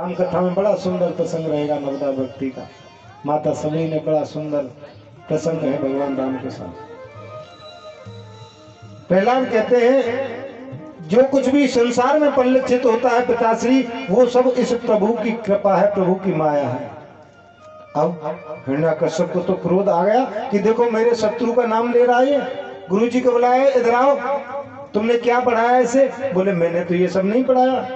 राम कथा में बड़ा सुंदर प्रसंग रहेगा नवदा भक्ति का। माता समरी ने बड़ा सुंदर प्रसंग है भगवान राम के साथ। प्रहलाद कहते हैं जो कुछ भी संसार में परिलक्षित होता है पिताश्री, वो सब इस प्रभु की कृपा है, प्रभु की माया है। अब हिरण्यकश्यप को तो क्रोध आ गया कि देखो मेरे शत्रु का नाम ले रहा है। गुरु जी को बुलाया, इधर आओ, तुमने क्या पढ़ाया इसे? बोले मैंने तो ये सब नहीं पढ़ाया,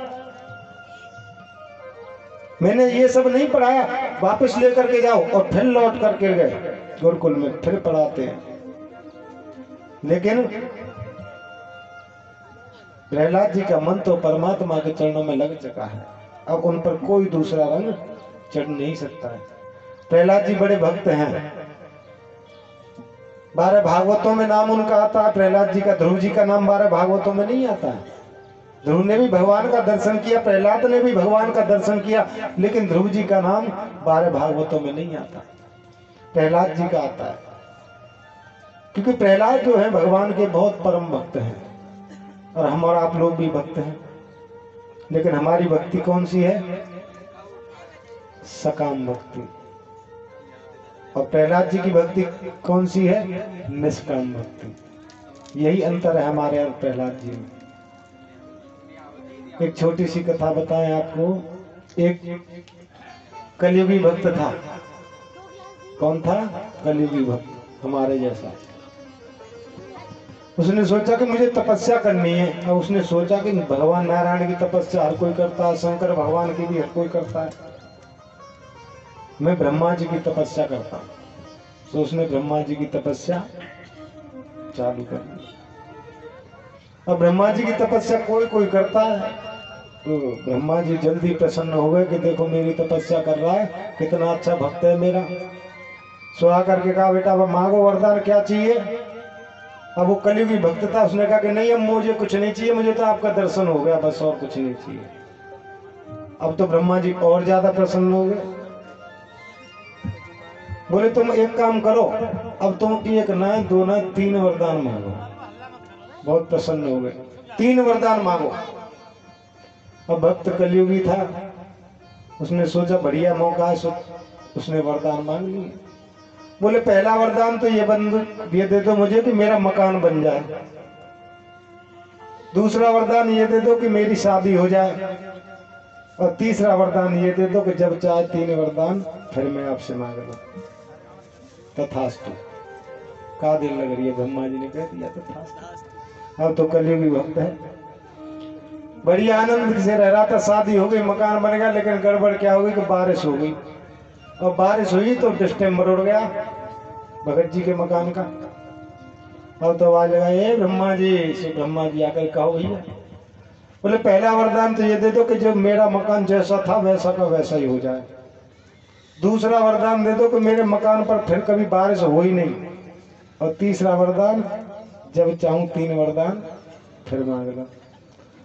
मैंने ये सब नहीं पढ़ाया, वापस लेकर के जाओ। और फिर लौट करके गए गुरुकुल में, फिर पढ़ाते हैं। लेकिन प्रहलाद जी का मन तो परमात्मा के चरणों में लग चुका है, अब उन पर कोई दूसरा रंग चढ़ नहीं सकता है। प्रहलाद जी बड़े भक्त हैं, 12 भागवतों में नाम उनका आता है प्रहलाद जी का। ध्रुव जी का नाम 12 भागवतों में नहीं आता है। ध्रुव ने भी भगवान का दर्शन किया, प्रहलाद ने भी भगवान का दर्शन किया, लेकिन ध्रुव जी का नाम 12 भागवतों में नहीं आता, प्रहलाद जी का आता है। क्योंकि प्रहलाद जो है भगवान के बहुत परम भक्त हैं, और हम और आप लोग भी भक्त हैं। लेकिन हमारी भक्ति कौन सी है? सकाम भक्ति। और प्रहलाद जी की भक्ति कौन सी है? निष्काम भक्ति। यही अंतर है हमारे और प्रहलाद जी में। एक छोटी सी कथा बताएं आपको। एक कलियुगी भक्त था। कौन था? कलियुगी भक्त, हमारे जैसा। उसने सोचा कि मुझे तपस्या करनी है। अब उसने सोचा कि भगवान नारायण की तपस्या हर कोई करता है, शंकर भगवान की भी हर कोई करता है, मैं ब्रह्मा जी की तपस्या करता हूं। तो उसने ब्रह्मा जी की तपस्या चालू कर दी। अब ब्रह्मा जी की तपस्या कोई कोई करता है, तो ब्रह्मा जी जल्दी प्रसन्न हो गए कि देखो मेरी तपस्या कर रहा है, कितना अच्छा भक्त है मेरा। सो आकर के कहा बेटा अब मांगो वरदान, क्या चाहिए? अब वो कलियुगी भक्त था, उसने कहा कि नहीं अब मुझे कुछ नहीं चाहिए, मुझे तो आपका दर्शन हो गया, बस और कुछ नहीं चाहिए। अब तो ब्रह्मा जी और ज्यादा प्रसन्न हो गए। बोले तुम एक काम करो, अब तुम एक ना दो ना 3 वरदान मांगो। बहुत प्रसन्न हो गए, 3 वरदान मांगो। अब भक्त कलियुगी था, उसने सोचा बढ़िया मौका है, उसने वरदान मांग लिए। बोले पहला वरदान तो ये दे दो मुझे कि मेरा मकान बन जाए। दूसरा वरदान ये दे दो कि मेरी शादी हो जाए। और तीसरा वरदान ये दे दो कि जब चाहे 3 वरदान फिर मैं आपसे मांग लूं। तथास्तु। का दिल लग रही है, ब्रह्मा जी ने कह दिया तथास्तु। अब तो कलियुगी भक्त है, बड़ी आनंद से रह रहा था, शादी हो गई, मकान बन गया, लेकिन गड़बड़ क्या हो गई कि बारिश हो गई। और बारिश हुई तो डिस्टेम्बर उड़ गया भगत जी के मकान का। अब तो आवाज लगा ए ब्रह्मा जी। से ब्रह्मा जी आकर कहो भैया। बोले पहला वरदान तो ये दे दो कि जो मेरा मकान जैसा था वैसा का वैसा ही हो जाए। दूसरा वरदान दे दो कि मेरे मकान पर फिर कभी बारिश हो ही नहीं। और तीसरा वरदान जब चाहूं 3 वरदान फिर मांग लो।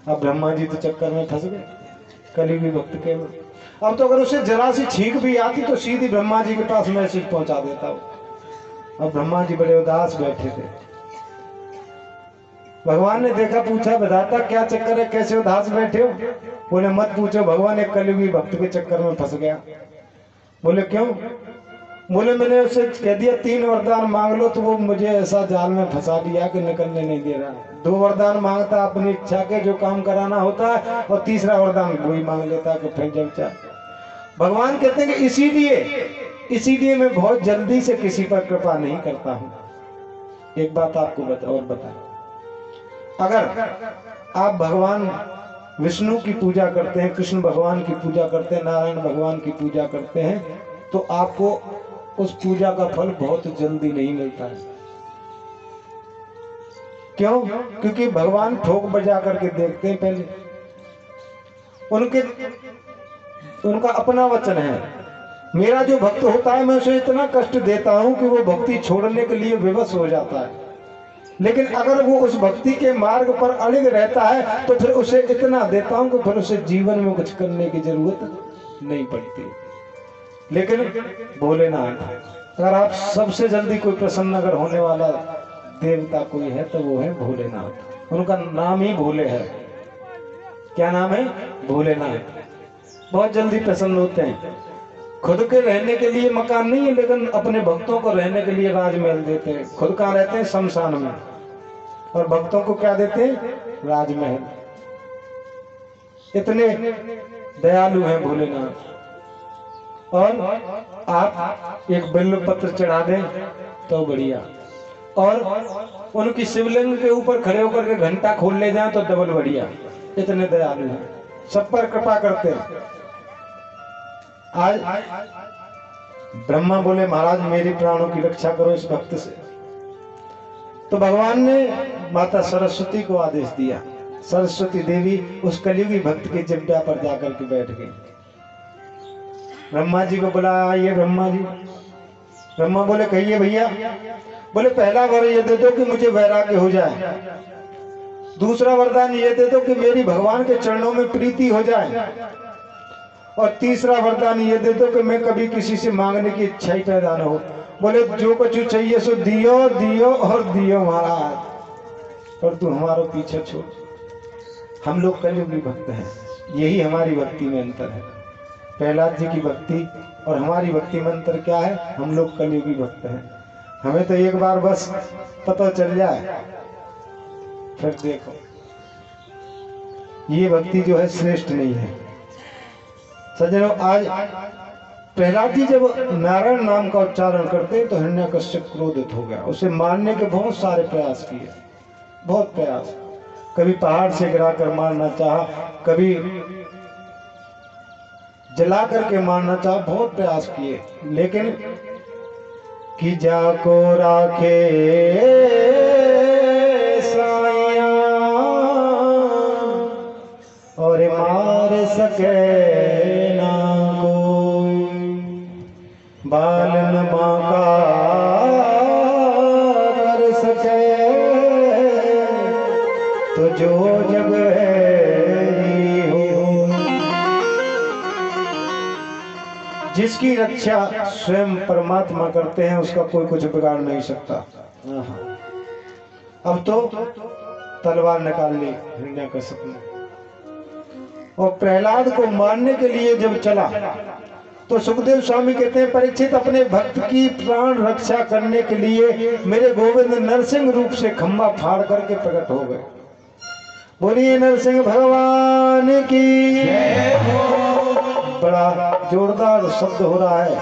अब ब्रह्मा जी तो चक्कर में फंस गए कलियुगी भक्त के में। अब तो अगर उसे जरा सी छींक भी आती तो सीधी ब्रह्मा जी के पास मैसेज पहुंचा देता हो। अब ब्रह्मा जी बड़े उदास बैठे थे। भगवान ने देखा, पूछा विधाता क्या चक्कर है, कैसे उदास बैठे हो? बोले मत पूछो भगवान, एक कलियुगी भक्त के चक्कर में फंस गया। बोले क्यों? बोले मैंने उसे कह दिया 3 वरदान मांग लो, तो वो मुझे ऐसा जाल में फंसा दिया कि निकलने नहीं दे रहा। 2 वरदान मांगता अपनी इच्छा के जो काम कराना होता है, और तीसरा वरदान वही मांग लेता कि फिर जब चाहे। भगवान कहते हैं कि इसीलिए मैं बहुत जल्दी से किसी पर कृपा नहीं करता हूं। एक बात आपको बता, अगर आप भगवान विष्णु की पूजा करते हैं, कृष्ण भगवान की पूजा करते हैं, नारायण भगवान की पूजा करते हैं, तो आपको उस पूजा का फल बहुत जल्दी नहीं मिलता है। क्यों? क्योंकि भगवान ठोक बजा करके देखते हैं पहले। उनका अपना वचन है, मेरा जो भक्त होता है मैं उसे इतना कष्ट देता हूं कि वो भक्ति छोड़ने के लिए विवश हो जाता है। लेकिन अगर वो उस भक्ति के मार्ग पर अड़िग रहता है तो फिर उसे इतना देता हूं कि फिर उसे जीवन में कुछ करने की जरूरत नहीं पड़ती। लेकिन भोलेनाथ, अगर आप सबसे जल्दी कोई प्रसन्न अगर होने वाला देवता कोई है तो वो है भोलेनाथ। उनका नाम ही भोले है। क्या नाम है? भोलेनाथ। बहुत जल्दी प्रसन्न होते हैं। खुद के रहने के लिए मकान नहीं है, लेकिन अपने भक्तों को रहने के लिए राजमहल देते हैं। खुद कहाँ रहते हैं? शमशान में। और भक्तों को क्या देते हैं? राजमहल। इतने दयालु हैं भोलेनाथ। और आप एक बिल्व पत्र चढ़ा दें तो बढ़िया, और उनकी शिवलिंग के ऊपर खड़े होकर के घंटा खोल ले जाएं तो डबल बढ़िया। इतने दयालु हैं, सब पर कृपा करते हैं। आज ब्रह्मा बोले महाराज मेरी प्राणों की रक्षा करो इस भक्त से, तो भगवान ने माता सरस्वती को आदेश दिया। सरस्वती देवी उस कलियुगी भक्त के जिब्या पर जाकर के बैठ गई। ब्रह्मा जी को बुलाया, ये ब्रह्मा जी। ब्रह्मा बोले कहिए भैया। बोले पहला वर ये दे दो कि मुझे वैराग्य हो जाए, दूसरा वरदान ये दे दो कि मेरी भगवान के चरणों में प्रीति हो जाए, और तीसरा वरदान ये दे दो कि मैं कभी किसी से मांगने की इच्छा ही पैदा न हो। बोले जो कुछ चाहिए सो दियो दियो और दियो महाराज, पर तू हमारा पीछे छोड़। हम लोग कलियुगी भक्त हैं, यही हमारी भक्ति में अंतर है। प्रहलाद जी की भक्ति और हमारी भक्ति में अंतर क्या है? हम लोग कलियुगी भक्त हैं। हमें तो एक बार बस पता चल जाए, फिर देखो ये भक्ति जो है श्रेष्ठ नहीं है। सज्जनों, आज प्रहलाद जी जब नारायण नाम का उच्चारण करते तो हिरण्यकश्यप क्रोधित हो गया। उसे मारने के बहुत सारे प्रयास किए, बहुत प्रयास। कभी पहाड़ से गिरा कर मारना चाहा, कभी जला करके मारना चाहा, बहुत प्रयास किए, लेकिन कि जाको राखे साया और मार सके ना कोई, बालन माका कर सके तो जो जग जिसकी रक्षा स्वयं परमात्मा करते हैं उसका कोई कुछ बिगाड़ नहीं सकता। अब तो तलवार निकाल ली हिरण्यकश्यप ने, और प्रहलाद को मारने के लिए जब चला तो सुखदेव स्वामी कहते हैं परीक्षित अपने भक्त की प्राण रक्षा करने के लिए मेरे गोविंद नरसिंह रूप से खंभा फाड़ करके प्रकट हो गए। बोलिए नरसिंह भगवान की। बड़ा जोरदार शब्द हो रहा है,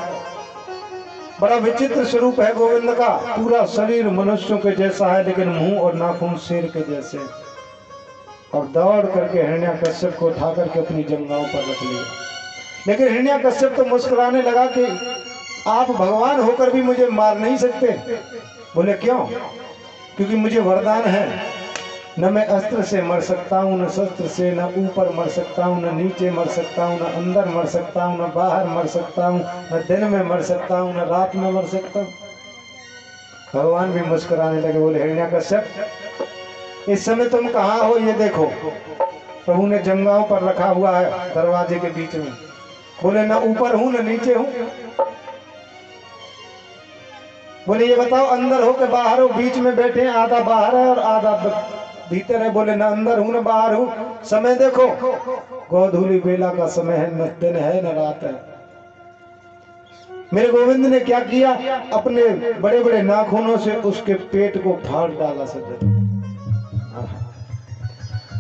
बड़ा विचित्र स्वरूप है गोविंद का। पूरा शरीर मनुष्यों के जैसा है, लेकिन मुंह और नाखून शेर के जैसे। और दौड़ करके हिरण्यकश्यप को उठा करके अपनी जंघाओं पर रख लिया। लेकिन हिरण्यकश्यप तो मुस्कुराने लगा कि आप भगवान होकर भी मुझे मार नहीं सकते। बोले क्यों? क्योंकि मुझे वरदान है, न मैं अस्त्र से मर सकता हूँ, न शस्त्र से, न ऊपर मर सकता हूँ, न नीचे मर सकता हूँ, न अंदर मर सकता हूँ, न बाहर मर सकता हूँ, न दिन में मर सकता हूँ, न रात में मर सकता हूँ। भगवान भी मुस्कुराने लगे। बोले हिरण्यकश्यप इस समय तुम कहाँ हो ये देखो। प्रभु ने जंघाओं पर रखा हुआ है दरवाजे के बीच में। बोले न ऊपर हूँ न नीचे हूँ। बोले ये बताओ अंदर हो के बाहर हो? बीच में बैठे हैं, आधा बाहर है और आधा भीतर है। बोले न अंदर हूं न बाहर हूं। समय देखो, गोधूली बेला का समय है, न दिन है न रात है। मेरे गोविंद ने क्या किया? अपने बड़े बड़े नाखूनों से उसके पेट को फाड़ डाला। सज्जन,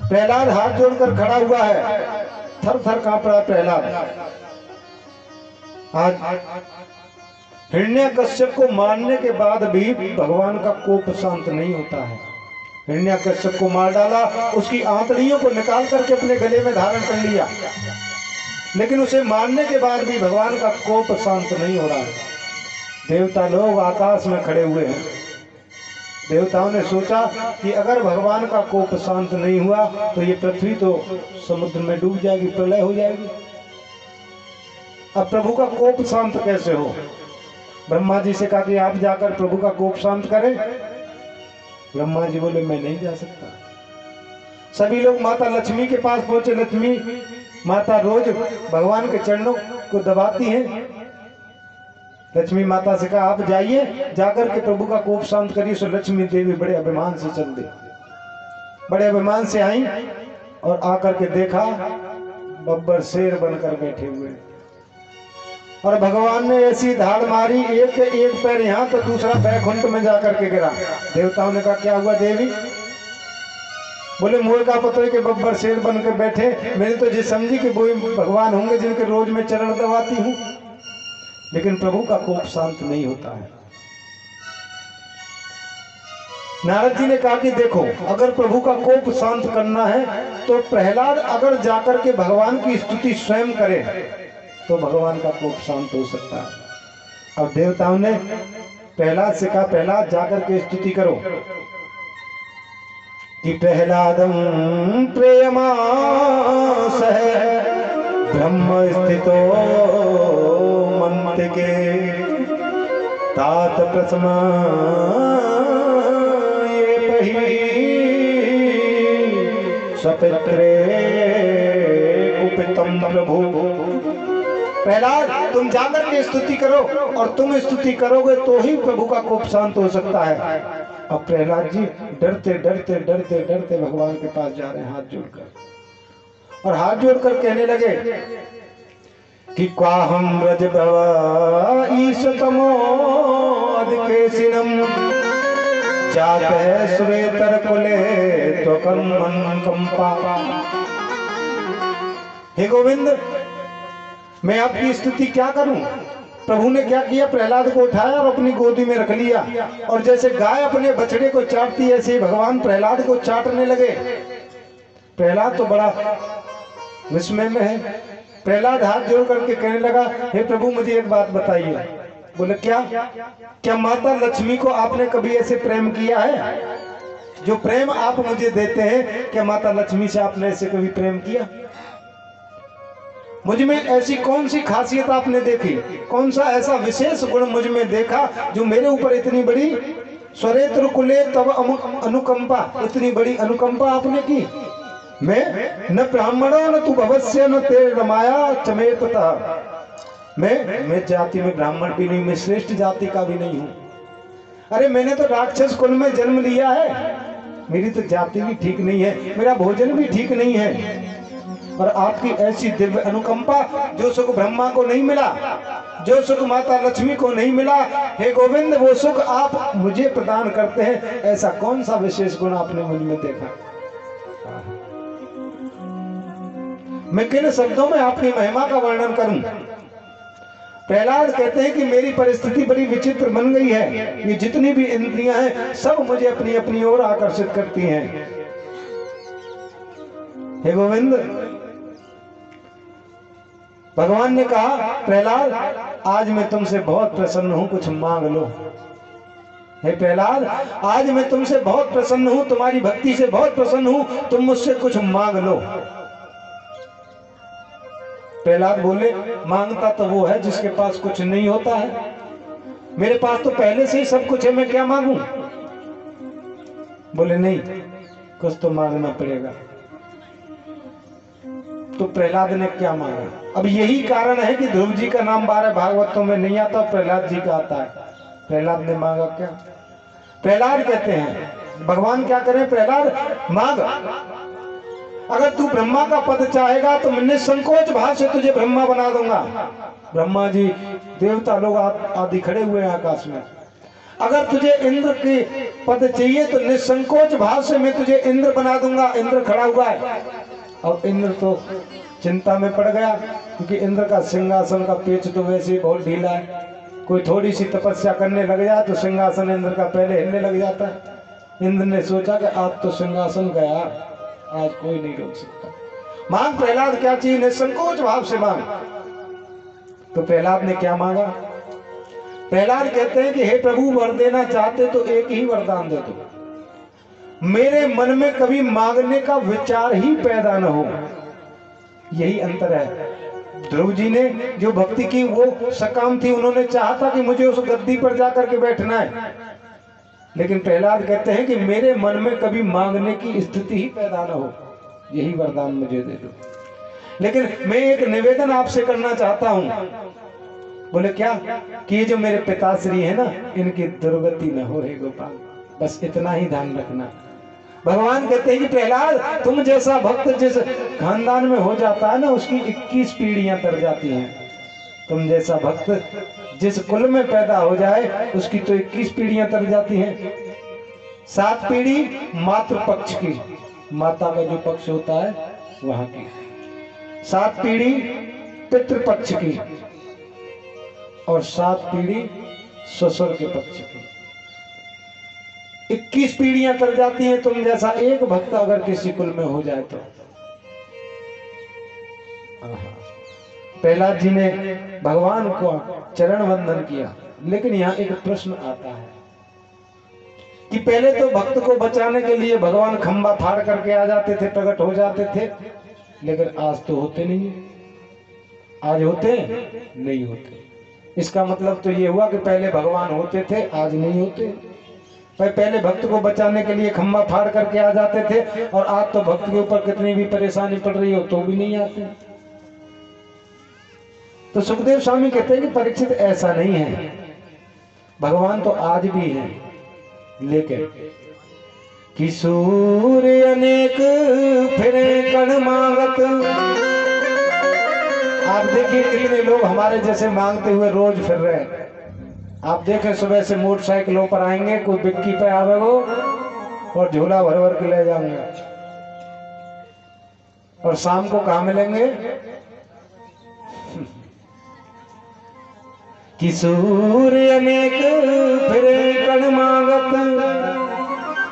प्रहलाद हाथ जोड़कर खड़ा हुआ है, थर थर कांप रहा प्रहलाद। आज हिरण्यकश्यप को मारने के बाद भी भगवान का कोप शांत नहीं होता है। हिरण्यकश्यप को मार डाला, उसकी आंतड़ियों को निकाल करके अपने गले में धारण कर लिया, लेकिन उसे मारने के बाद भी भगवान का कोप शांत नहीं हो रहा है। देवता लोग आकाश में खड़े हुए हैं। देवताओं ने सोचा कि अगर भगवान का कोप शांत नहीं हुआ तो ये पृथ्वी तो समुद्र में डूब जाएगी, प्रलय हो जाएगी। अब प्रभु का कोप शांत कैसे हो? ब्रह्मा जी से कहा कि आप जाकर प्रभु का कोप शांत करें। ब्रह्मा जी बोले मैं नहीं जा सकता। सभी लोग माता लक्ष्मी के पास पहुंचे। लक्ष्मी माता रोज भगवान के चरणों को दबाती हैं। लक्ष्मी माता से कहा आप जाइए, जाकर के प्रभु का कोप शांत करिए। सो लक्ष्मी देवी बड़े अभिमान से चल दी, बड़े अभिमान से आई और आकर के देखा बब्बर शेर बनकर बैठे हुए। और भगवान ने ऐसी धाड़ मारी, एक पैर यहाँ तो दूसरा बैकुंठ में जाकर के गिरा। देवताओं ने कहा क्या हुआ देवी? बोले मुझे का पता है कि बब्बर शेर बन के बैठे, मैंने तो ये समझी कि वो भगवान होंगे जिनके रोज में चरण दबाती हूँ। लेकिन प्रभु का कोप शांत नहीं होता है। नारद जी ने कहा कि देखो, अगर प्रभु का कोप शांत करना है तो प्रहलाद अगर जाकर के भगवान की स्तुति स्वयं करे तो भगवान का कोप शांत हो सकता है। अब देवताओं ने प्रहलाद से कहा प्रहलाद जाकर के स्तुति करो कि प्रहलादम प्रेयमास ब्रह्म स्थितो मंतिके तात प्रथमा सपित्रे कुपितम प्रभु। प्रहलाद तुम जाकर के स्तुति करो, और तुम स्तुति करोगे तो ही प्रभु का कोप शांत हो सकता है। अब प्रहलाद जी डरते डरते डरते डरते भगवान के पास जा रहे हैं हाथ जोड़कर, और हाथ जोड़कर कहने लगे कि क्वाहम ब्रज भवा ईशतमो अधकेशिनम जात है श्वेतर कुले तो कंपा। हे गोविंद, मैं आपकी स्तुति क्या करूं? प्रभु ने क्या किया, प्रहलाद को उठाया और अपनी गोदी में रख लिया, और जैसे गाय अपने बछड़े को चाटती है ऐसे भगवान प्रहलाद को चाटने लगे। प्रहलाद तो बड़ा विस्मय में है। प्रहलाद हाथ जोड़ करके कहने लगा हे प्रभु मुझे एक बात बताइए। बोले क्या माता लक्ष्मी को आपने कभी ऐसे प्रेम किया है? जो प्रेम आप मुझे देते हैं, क्या माता लक्ष्मी से आपने ऐसे कभी प्रेम किया? मुझ में ऐसी कौन सी खासियत आपने देखी, कौन सा ऐसा विशेष गुण मुझ में देखा जो मेरे ऊपर इतनी बड़ी स्वरेत्र कुले तब अनुकंपा, इतनी बड़ी अनुकंपा आपने की? मैं न ब्राह्मणों न तू भवस्य न तेरे रमाया चमेतता। मैं जाति में ब्राह्मण भी नहीं, मैं श्रेष्ठ जाति का भी नहीं हूँ। अरे मैंने तो राक्षस कुल में जन्म लिया है, मेरी तो जाति भी ठीक नहीं है, मेरा भोजन भी ठीक नहीं है, और आपकी ऐसी दिव्य अनुकंपा जो सुख ब्रह्मा को नहीं मिला, जो सुख माता लक्ष्मी को नहीं मिला, हे गोविंद वो सुख आप मुझे प्रदान करते हैं। ऐसा कौन सा विशेष गुण आपने मुझ में देखा? मैं किन शब्दों में आपकी महिमा का वर्णन करूं? प्रहलाद कहते हैं कि मेरी परिस्थिति बड़ी विचित्र बन गई है, ये जितनी भी इंद्रियां हैं सब मुझे अपनी अपनी ओर आकर्षित करती हैं। हे गोविंद, भगवान ने कहा प्रहलाद आज मैं तुमसे बहुत प्रसन्न हूं, कुछ मांग लो। हे प्रहलाद आज मैं तुमसे बहुत प्रसन्न हूं, तुम्हारी भक्ति से बहुत प्रसन्न हूं, तुम मुझसे कुछ मांग लो। प्रहलाद बोले मांगता तो वो है जिसके पास कुछ नहीं होता है, मेरे पास तो पहले से ही सब कुछ है, मैं क्या मांगूं? बोले नहीं, कुछ तो मांगना पड़ेगा। तो प्रहलाद ने क्या मांगा? अब यही कारण है कि ध्रुव जी का नाम 12 भागवतों में नहीं आता, प्रहलाद जी का आता है। प्रहलाद ने मांगा क्या? प्रहलाद कहते हैं भगवान क्या करें, प्रहलाद मांग, अगर तू ब्रह्मा का पद चाहेगा तो मैं निसंकोच भाव से तुझे ब्रह्मा बना दूंगा। ब्रह्मा जी देवता लोग आदि खड़े हुए हैं आकाश में। अगर तुझे इंद्र के पद चाहिए तो निसंकोच भाव से मैं तुझे इंद्र बना दूंगा। इंद्र खड़ा हुआ है, और इंद्र तो चिंता में पड़ गया क्योंकि इंद्र का सिंहासन का पेच तो वैसे ही बहुत ढीला है, कोई थोड़ी सी तपस्या करने लग जाए तो सिंहासन इंद्र का पहले हिलने लग जाता है। इंद्र ने सोचा कि आज तो सिंहासन गया, आज कोई नहीं रोक सकता। मांग प्रहलाद क्या चाहिए, निसंकोच भाव से मांग। तो प्रहलाद ने क्या मांगा? प्रहलाद कहते हैं कि हे प्रभु वर देना चाहते तो एक ही वरदान दे दो, मेरे मन में कभी मांगने का विचार ही पैदा न हो। यही अंतर है। ध्रुव जी ने जो भक्ति की वो सकाम थी, उन्होंने चाहा था कि मुझे उस गद्दी पर जाकर के बैठना है, लेकिन प्रहलाद कहते हैं कि मेरे मन में कभी मांगने की स्थिति ही पैदा न हो, यही वरदान मुझे दे दो। लेकिन मैं एक निवेदन आपसे करना चाहता हूं। बोले क्या? कि ये जो मेरे पिताश्री है ना, इनकी दुर्गति न हो हे गोपाल, बस इतना ही ध्यान रखना। भगवान कहते हैं कि प्रहलाद, तुम जैसा भक्त जिस खानदान में हो जाता है ना, उसकी 21 पीढ़ियां तर जाती हैं। तुम जैसा भक्त जिस कुल में पैदा हो जाए उसकी तो 21 पीढ़ियां तर जाती हैं। 7 पीढ़ी मातृ पक्ष की, माता का जो पक्ष होता है वहां की। 7 पीढ़ी पितृपक्ष की और 7 पीढ़ी ससुर के पक्ष की। 21 पीढ़ियां तर जाती हैं तुम जैसा एक भक्त अगर किसी कुल में हो जाए तो। प्रहलाद जी ने भगवान को चरण वंदन किया, लेकिन यहाँ एक प्रश्न आता है कि पहले तो भक्त को बचाने के लिए भगवान खंबा फाड़ करके आ जाते थे, प्रकट हो जाते थे, लेकिन आज तो होते नहीं। आज होते नहीं होते। इसका मतलब तो ये हुआ कि पहले भगवान होते थे, आज नहीं होते। पहले भक्त को बचाने के लिए खंबा फाड़ करके आ जाते थे, और आज तो भक्त के ऊपर कितनी भी परेशानी पड़ रही हो तो भी नहीं आते। तो सुखदेव स्वामी कहते हैं कि परीक्षित ऐसा नहीं है, भगवान तो आज भी है, लेकिन कि सूर्य अनेक फिरे कण मांगत। आप देखिए कितने लोग हमारे जैसे मांगते हुए रोज फिर रहे हैं। आप देखें सुबह से मोटरसाइकिलों पर आएंगे, कोई बिक्की पे आवेगो और झोला भर भर के ले जाएंगे, और शाम को कहाँ मिलेंगे? कि सूर्य अनेक फिरे कण मांगत,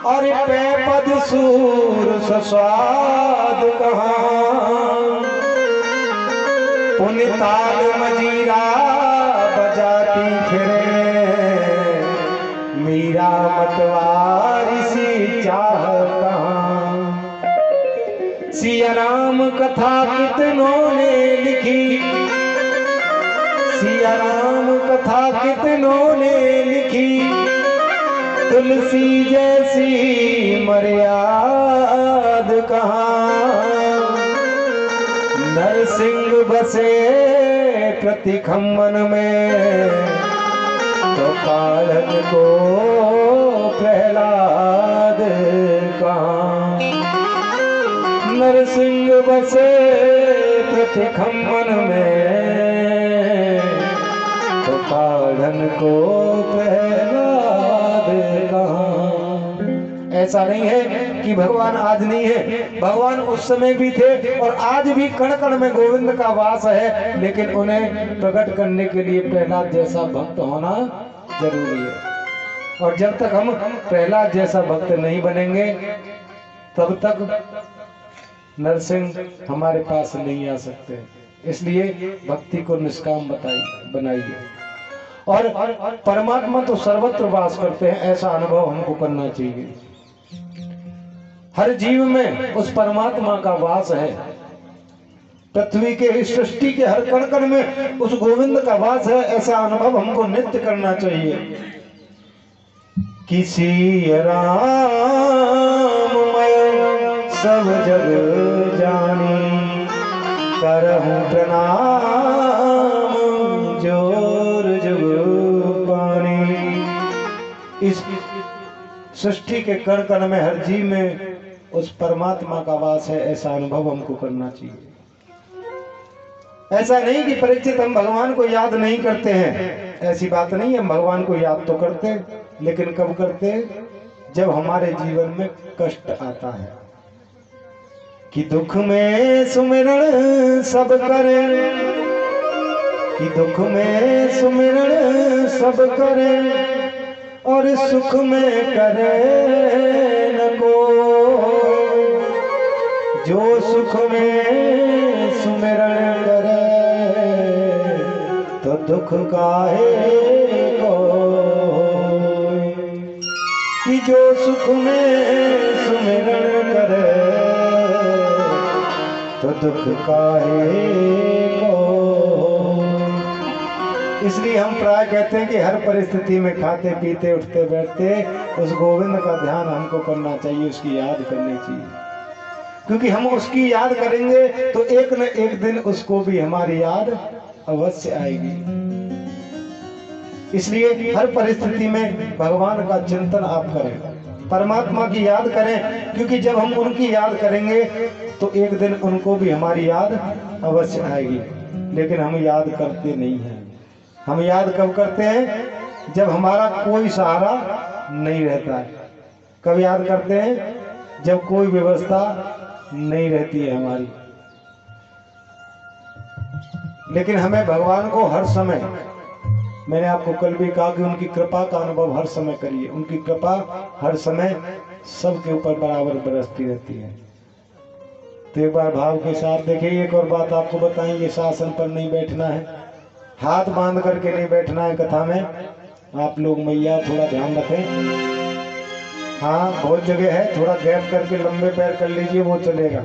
और पे पद सूर स्वाद कहाँ। पुण्य ताल मजीरा बजाती फिरे, मीरा मतवारी सी चाह कहाँ। सिया राम कथा कितनों ने लिखी, सिया राम कथा कितनों ने लिखी, तुलसी जैसी मर्याद कहाँ। नरसिंह बसे प्रति खम्मन में, तो कालन को प्रहलाद कहाँ। नरसिंह बसे प्रति खम्मन में, तो कालन को प्रहलाद कहाँ। ऐसा नहीं है कि भगवान आज नहीं है, भगवान उस समय भी थे और आज भी कण कण में गोविंद का वास है, लेकिन उन्हें प्रकट करने के लिए प्रहलाद जैसा भक्त होना जरूरी है। और जब तक हम प्रहलाद जैसा भक्त नहीं बनेंगे तब तक नरसिंह हमारे पास नहीं आ सकते। इसलिए भक्ति को निष्काम बनाइए। और परमात्मा तो सर्वत्र वास करते हैं, ऐसा अनुभव हमको करना चाहिए। हर जीव में उस परमात्मा का वास है। पृथ्वी के इस सृष्टि के हर कण कण में उस गोविंद का वास है, ऐसा अनुभव हमको नित्य करना चाहिए। किसी राममय सब जग जानी, करहूं प्रणाम जोर जुग पानी। इस सृष्टि के कण कण में हर जीव में उस परमात्मा का वास है, ऐसा अनुभव हमको करना चाहिए। ऐसा नहीं कि परीक्षित हम भगवान को याद नहीं करते हैं, ऐसी बात नहीं है। हम भगवान को याद तो करते हैं, लेकिन कब करते हैं? जब हमारे जीवन में कष्ट आता है। कि दुख में सुमिरन सब करे, कि दुख में सुमिरन सब करे, और सुख में करे न को। जो सुख में सुमिरन करे, तो दुख काहे को। कि जो सुख में सुमिरन करे, तो दुख काहे को। इसलिए हम प्राय कहते हैं कि हर परिस्थिति में खाते पीते उठते बैठते उस गोविंद का ध्यान हमको करना चाहिए, उसकी याद करनी चाहिए। क्योंकि हम उसकी याद करेंगे तो एक न एक दिन उसको भी हमारी याद अवश्य आएगी। इसलिए हर परिस्थिति में भगवान का चिंतन आप करें। परमात्मा की याद करें, क्योंकि जब हम उनकी याद करेंगे तो एक दिन उनको भी हमारी याद अवश्य आएगी। लेकिन हम याद करते नहीं हैं। हम याद कब करते हैं? जब हमारा कोई सहारा नहीं रहता है। कब याद करते हैं? जब कोई व्यवस्था नहीं रहती है हमारी। लेकिन हमें भगवान को हर समय, मैंने आपको कल भी कहा कि उनकी कृपा का अनुभव हर समय करिए। उनकी कृपा हर समय सबके ऊपर बराबर बरसती रहती है। तो एक बार भाव के साथ देखिए। एक और बात आपको बताएंगे, शासन पर नहीं बैठना है, हाथ बांध करके नहीं बैठना है कथा में। आप लोग मैया थोड़ा ध्यान रखें। हाँ, बहुत जगह है, थोड़ा गैप करके लंबे पैर कर लीजिए, वो चलेगा।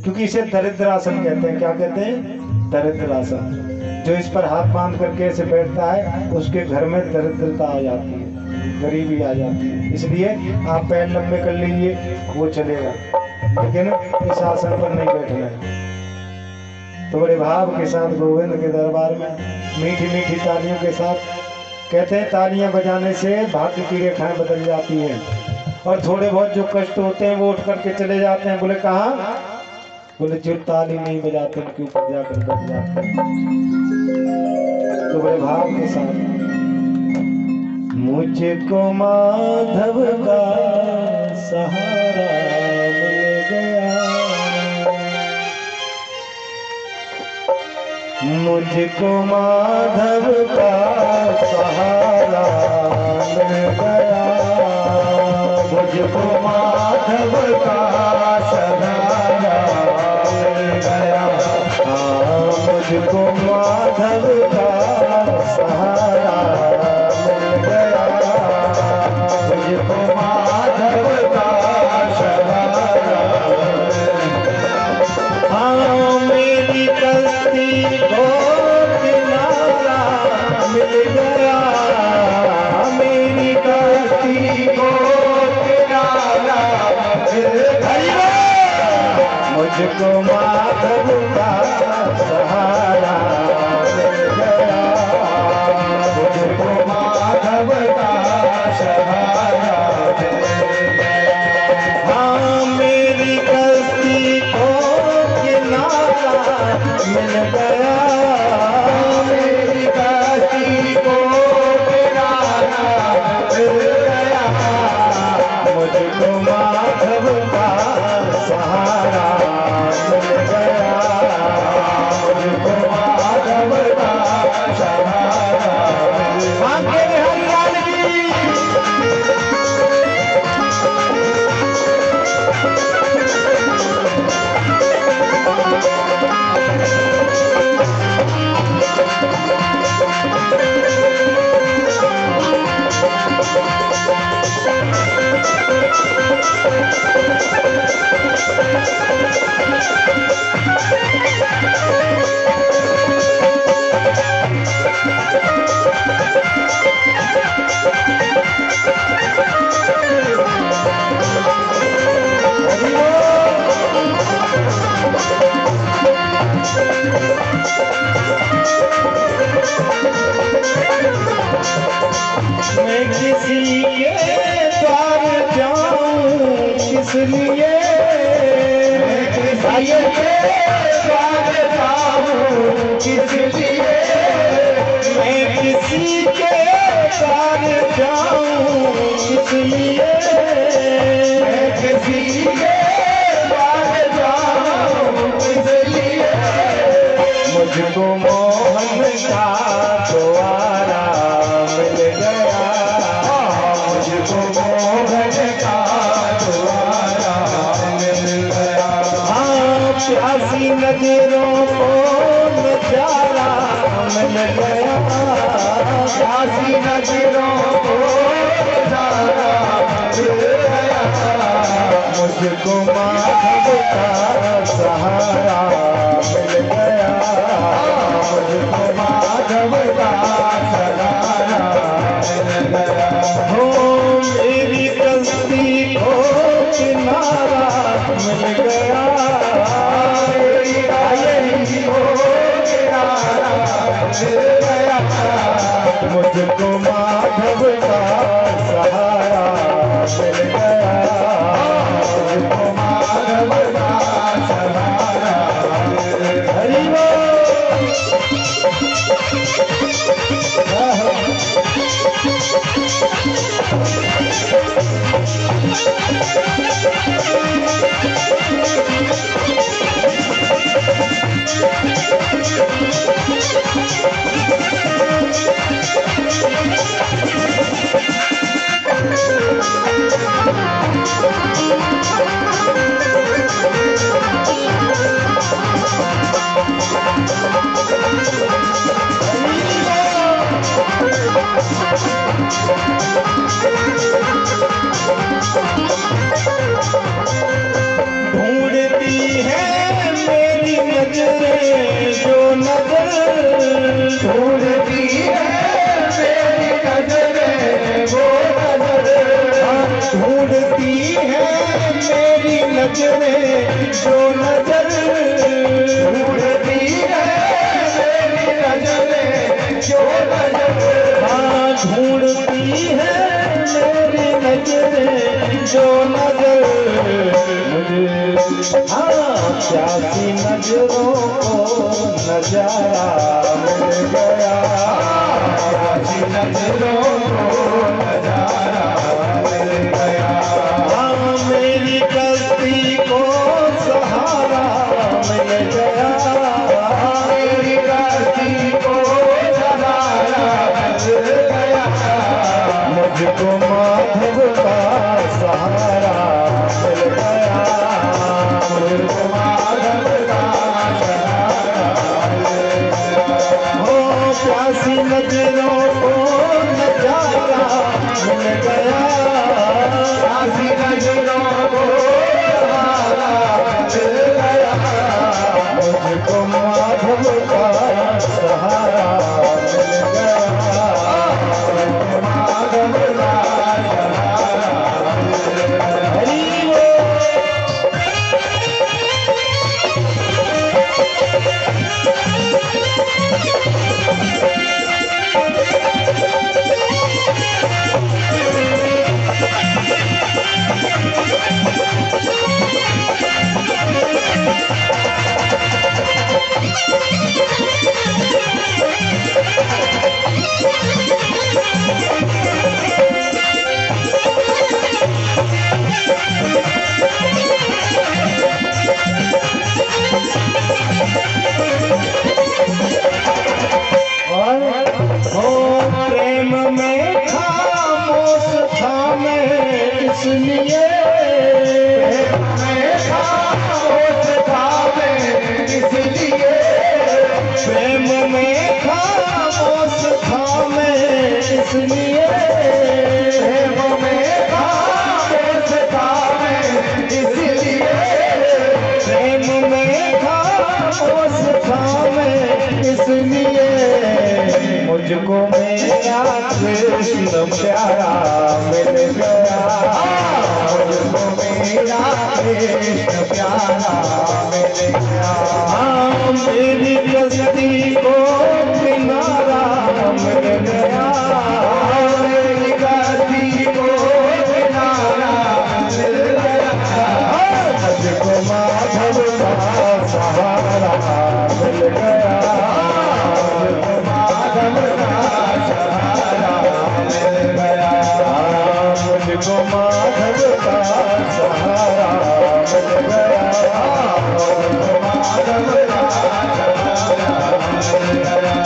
क्योंकि इसे दरिद्र आसन कहते हैं। क्या कहते हैं? दरिद्र आसन। जो इस पर हाथ बांध करके ऐसे बैठता है उसके घर में दरिद्रता आ जाती है, गरीबी आ जाती है। इसलिए आप पैर लंबे कर लीजिए, वो चलेगा, लेकिन इस आसन पर नहीं बैठना है। तो बड़े भाव के साथ गोविंद के दरबार में मीठी मीठी तालियों के साथ, कहते हैं तालियां बजाने से भाग्य की रेखाएं बदल जाती हैं और थोड़े बहुत जो कष्ट होते हैं वो उठ करके चले जाते हैं। बोले कहाँ? बोले जो ताली नहीं बजाते उनके ऊपर जाकर बैठ जाते हैं। तो बड़े भाव के साथ, मुझको माधव का सहारा मिल गया, मुझको माधव का सहारा मिल गया, मुझको माधव का सहारा मिल गया, मुझको माधव का सहारा मिल गया, मुझको माधव का सहारा। हाँ, मेरी कश्ती को किनारा मिल गया, मेरी कश्ती को किनारा मिल गया, मुझको माधव का सहारा मिल गया, मुझको माधव का सहारा मिल गया। हाँ, मेरी कश्ती को किनारा मिल गया, मेरी कश्ती को किनारा मिल गया, मुझको माधव का सहारा मिल गया, मुझको माधव का सहारा मिल गया। मैं किसी के द्वार जाऊं किस लिए, मैं किसी के द्वार जाऊं किस लिए, मैं किसी के द्वार जाऊं किस लिए, मैं किसी के द्वार जाऊं किस लिए, मुझको मोहन का द्वारा मिल गया, मुझको मोहन का द्वारा मिल गया। हाँ, प्यासी नजरों को नजारा मिल गया, प्यासी नजरों को नजारा मिल गया, मुझको माधव का सहारा मिल गया, मुझको माधव का सहारा मिल गया। हो, मेरी कश्ती को किनारा मिल गया, मेरी कश्ती को किनारा मिल गया, मुझको माधव का सहारा मिल गया, ढूंढती है मेरी नजरें जो नजर, ढूंढती है मेरी नजरें वो नजर, ढूंढती है मेरी नजरें जो नजर, ढूंढती है मेरी नजरें जो नजर, ढूंढती है मेरी नजरें जो नजर, प्यासी नजरों को नजारा मिल गया, प्यासी नजरों को नजारा मिल गया, मेरी कश्ती को सहारा मिल गया, मेरी कश्ती को सहारा मिल गया, मुझको माधव का सहारा मिल गया, मुझको माधव का सहारा मिल गया, हो प्यासी नजरों को नजारा मिल गया, प्यासी नजरों को सहारा मिल गया, मुझको माधव का सहारा मिल गया, मुझको माधव का सहारा मिल गया। हरि बोल। प्रेम में खामोश था मैं इसलिए, प्रेम में खामोश था मैं इसलिए, प्रेम में खामोश था मैं इसलिए, प्रेम में खामोश था मैं इसलिए, प्रेम में खामोश था मैं इसलिए, मुझको मेरा कृष्ण प्यारा मिल गया, मुझको मेरा कृष्ण प्यारा मिल गया, मेरी कश्ती को किनारा मिल गया, मेरी कश्ती को किनारा मिल गया, मुझको माधव का सहारा मिल गया, मुझको माधव का सहारा मिल गया, मुझको माधव का सहारा मिल गया, मुझको माधव का सहारा मिल गया,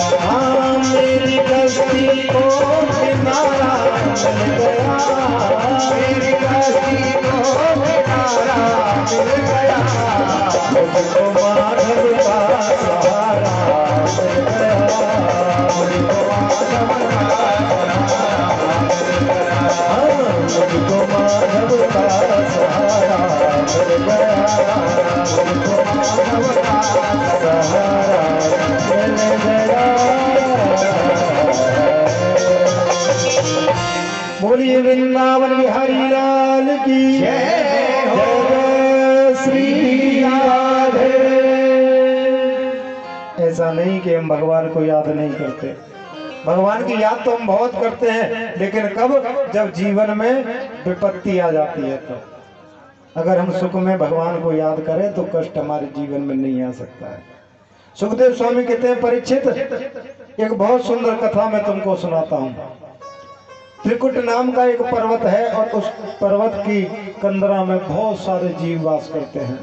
मेरी कश्ती को किनारा मिल गया, मेरी कश्ती को किनारा मिल गया, मुझको माधव का सहारा मिल गया, मुझको माधव का सहारा मिल गया, मुझको माधव का सहारा मिल गया, मुझको माधव का सहारा मिल गया। बोलिए वृंदावन बिहारी लाल की जय, जय श्री राधे। ऐसा नहीं कि हम भगवान को याद नहीं करते, भगवान की याद तो हम बहुत करते हैं, लेकिन कब, जब जीवन में विपत्ति आ जाती है तो। अगर हम सुख में भगवान को याद करें तो कष्ट हमारे जीवन में नहीं आ सकता है। सुखदेव स्वामी कहते हैं, परीक्षित एक बहुत सुंदर कथा मैं तुमको सुनाता हूँ। त्रिकुट नाम का एक पर्वत है और उस पर्वत की कंदरा में बहुत सारे जीव वास करते हैं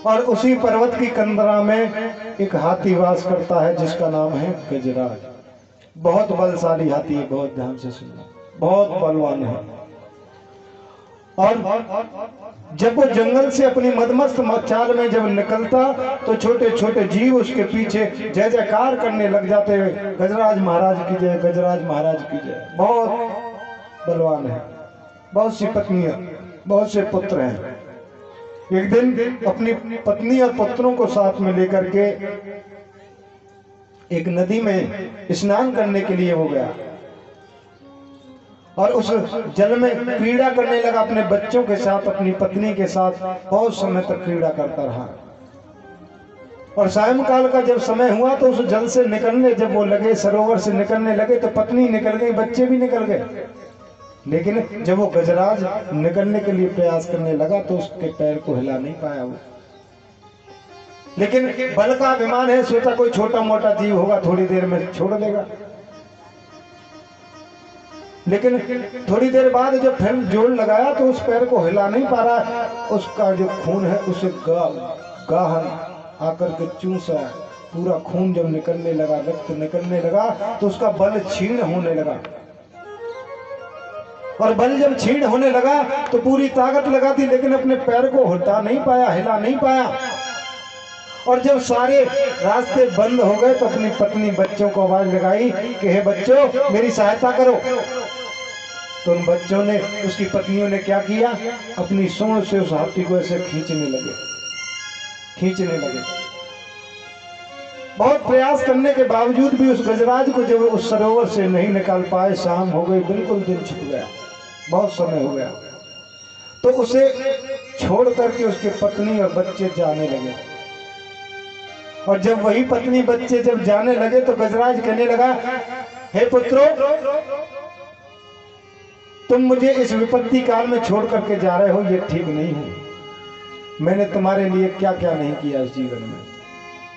और उसी पर्वत की कंदरा में एक हाथी वास करता है जिसका नाम है गजराज। बहुत बलशाली हाथी है, बहुत ध्यान से सुनना, बहुत बलवान है। और जब वो जंगल से अपनी मदमस्त चाल में जब निकलता तो छोटे छोटे जीव उसके पीछे जय जयकार करने लग जाते हुए, गजराज महाराज की जय, गजराज महाराज की जय। बहुत बलवान है, बहुत सी पत्नियां, बहुत से पुत्र हैं। एक दिन अपनी पत्नी और पुत्रों को साथ में लेकर के एक नदी में स्नान करने के लिए वो गया और उस जल में क्रीड़ा करने लगा अपने बच्चों के साथ, अपनी पत्नी के साथ बहुत समय तक क्रीड़ा करता रहा। और सायंकाल का जब समय हुआ तो उस जल से निकलने जब वो लगे, सरोवर से निकलने लगे तो पत्नी निकल गई, बच्चे भी निकल गए। लेकिन जब वो गजराज निकलने के लिए प्रयास करने लगा तो उसके पैर को हिला नहीं पाया वो। लेकिन बल का अभिमान है, सोचा कोई छोटा मोटा जीव होगा, थोड़ी देर में छोड़ देगा। लेकिन थोड़ी देर बाद जब फिर जोर लगाया तो उस पैर को हिला नहीं पा रहा। उसका जो खून है उसे गाहन आकर के चूसा, पूरा खून जब निकलने लगा, रक्त निकलने लगा तो उसका बल क्षीण होने लगा। और बल जब क्षीण होने लगा तो पूरी ताकत लगा थी लेकिन अपने पैर को हटा नहीं पाया, हिला नहीं पाया। और जब सारे रास्ते बंद हो गए तो अपनी पत्नी बच्चों को आवाज लगाई कि हे बच्चों मेरी सहायता करो। तो उन बच्चों ने, उसकी पत्नियों ने क्या किया, अपनी सूंड से उस हाथी को ऐसे खींचने लगे। बहुत प्रयास करने के बावजूद भी उस गजराज को जब उस सरोवर से नहीं निकाल पाए, शाम हो गई, बिल्कुल दिन छुप गया, बहुत समय हो गया। तो उसे छोड़ करके उसके पत्नी और बच्चे जाने लगे। और जब वही पत्नी बच्चे जब जाने लगे तो गजराज कहने लगा, हे पुत्रों, तुम मुझे इस विपत्ति काल में छोड़ करके जा रहे हो, ये ठीक नहीं है। मैंने तुम्हारे लिए क्या क्या नहीं किया इस जीवन में,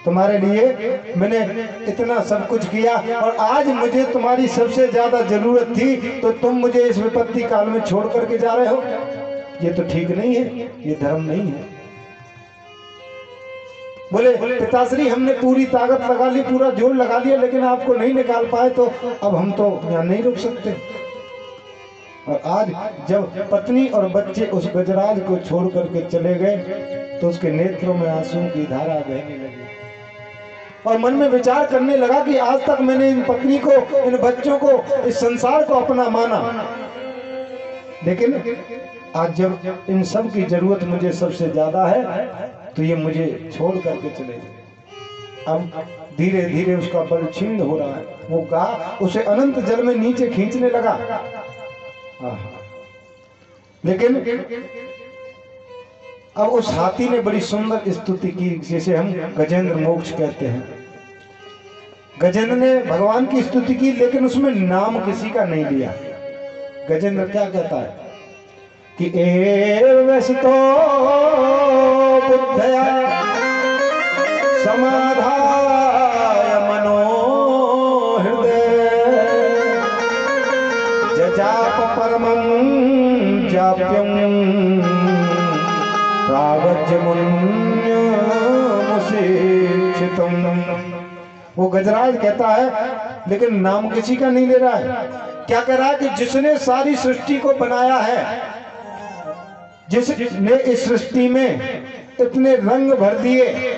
तुम्हारे लिए मैंने इतना सब कुछ किया और आज मुझे तुम्हारी सबसे ज्यादा जरूरत थी तो तुम मुझे इस विपत्ति काल में छोड़ करके जा रहे हो, ये तो ठीक नहीं है, ये धर्म नहीं है। बोले पिताश्री हमने पूरी ताकत लगा ली, पूरा जोर लगा लिया लेकिन आपको नहीं निकाल पाए तो अब हम तो यहाँ नहीं रुक सकते। और आज जब पत्नी और बच्चे उस गजराज को छोड़ करके चले गए तो उसके नेत्रों में आंसुओं की धारा बहने लगी और मन में विचार करने लगा कि आज तक मैंने इन पत्नी को, इन बच्चों को, इस संसार को अपना माना, लेकिन आज जब इन सब की जरूरत मुझे सबसे ज्यादा है तो ये मुझे छोड़ करके चले गए। अब धीरे धीरे उसका बल क्षीण हो रहा है। वो कहा, उसे अनंत जल में नीचे खींचने लगा। लेकिन अब उस हाथी ने बड़ी सुंदर स्तुति की, जिसे हम गजेंद्र मोक्ष कहते हैं। गजेंद्र ने भगवान की स्तुति की लेकिन उसमें नाम किसी का नहीं लिया। गजेंद्र क्या कहता है कि एवस्तो बुद्धया समाधाय मनो हृदय जजाप परमं जाप्यं प्रावज्यमुन्य मुसीक्षितम्। वो गजराज कहता है लेकिन नाम किसी का नहीं ले रहा है। क्या कह रहा है कि जिसने सारी सृष्टि को बनाया है, जिसने इस सृष्टि में इतने रंग भर दिए,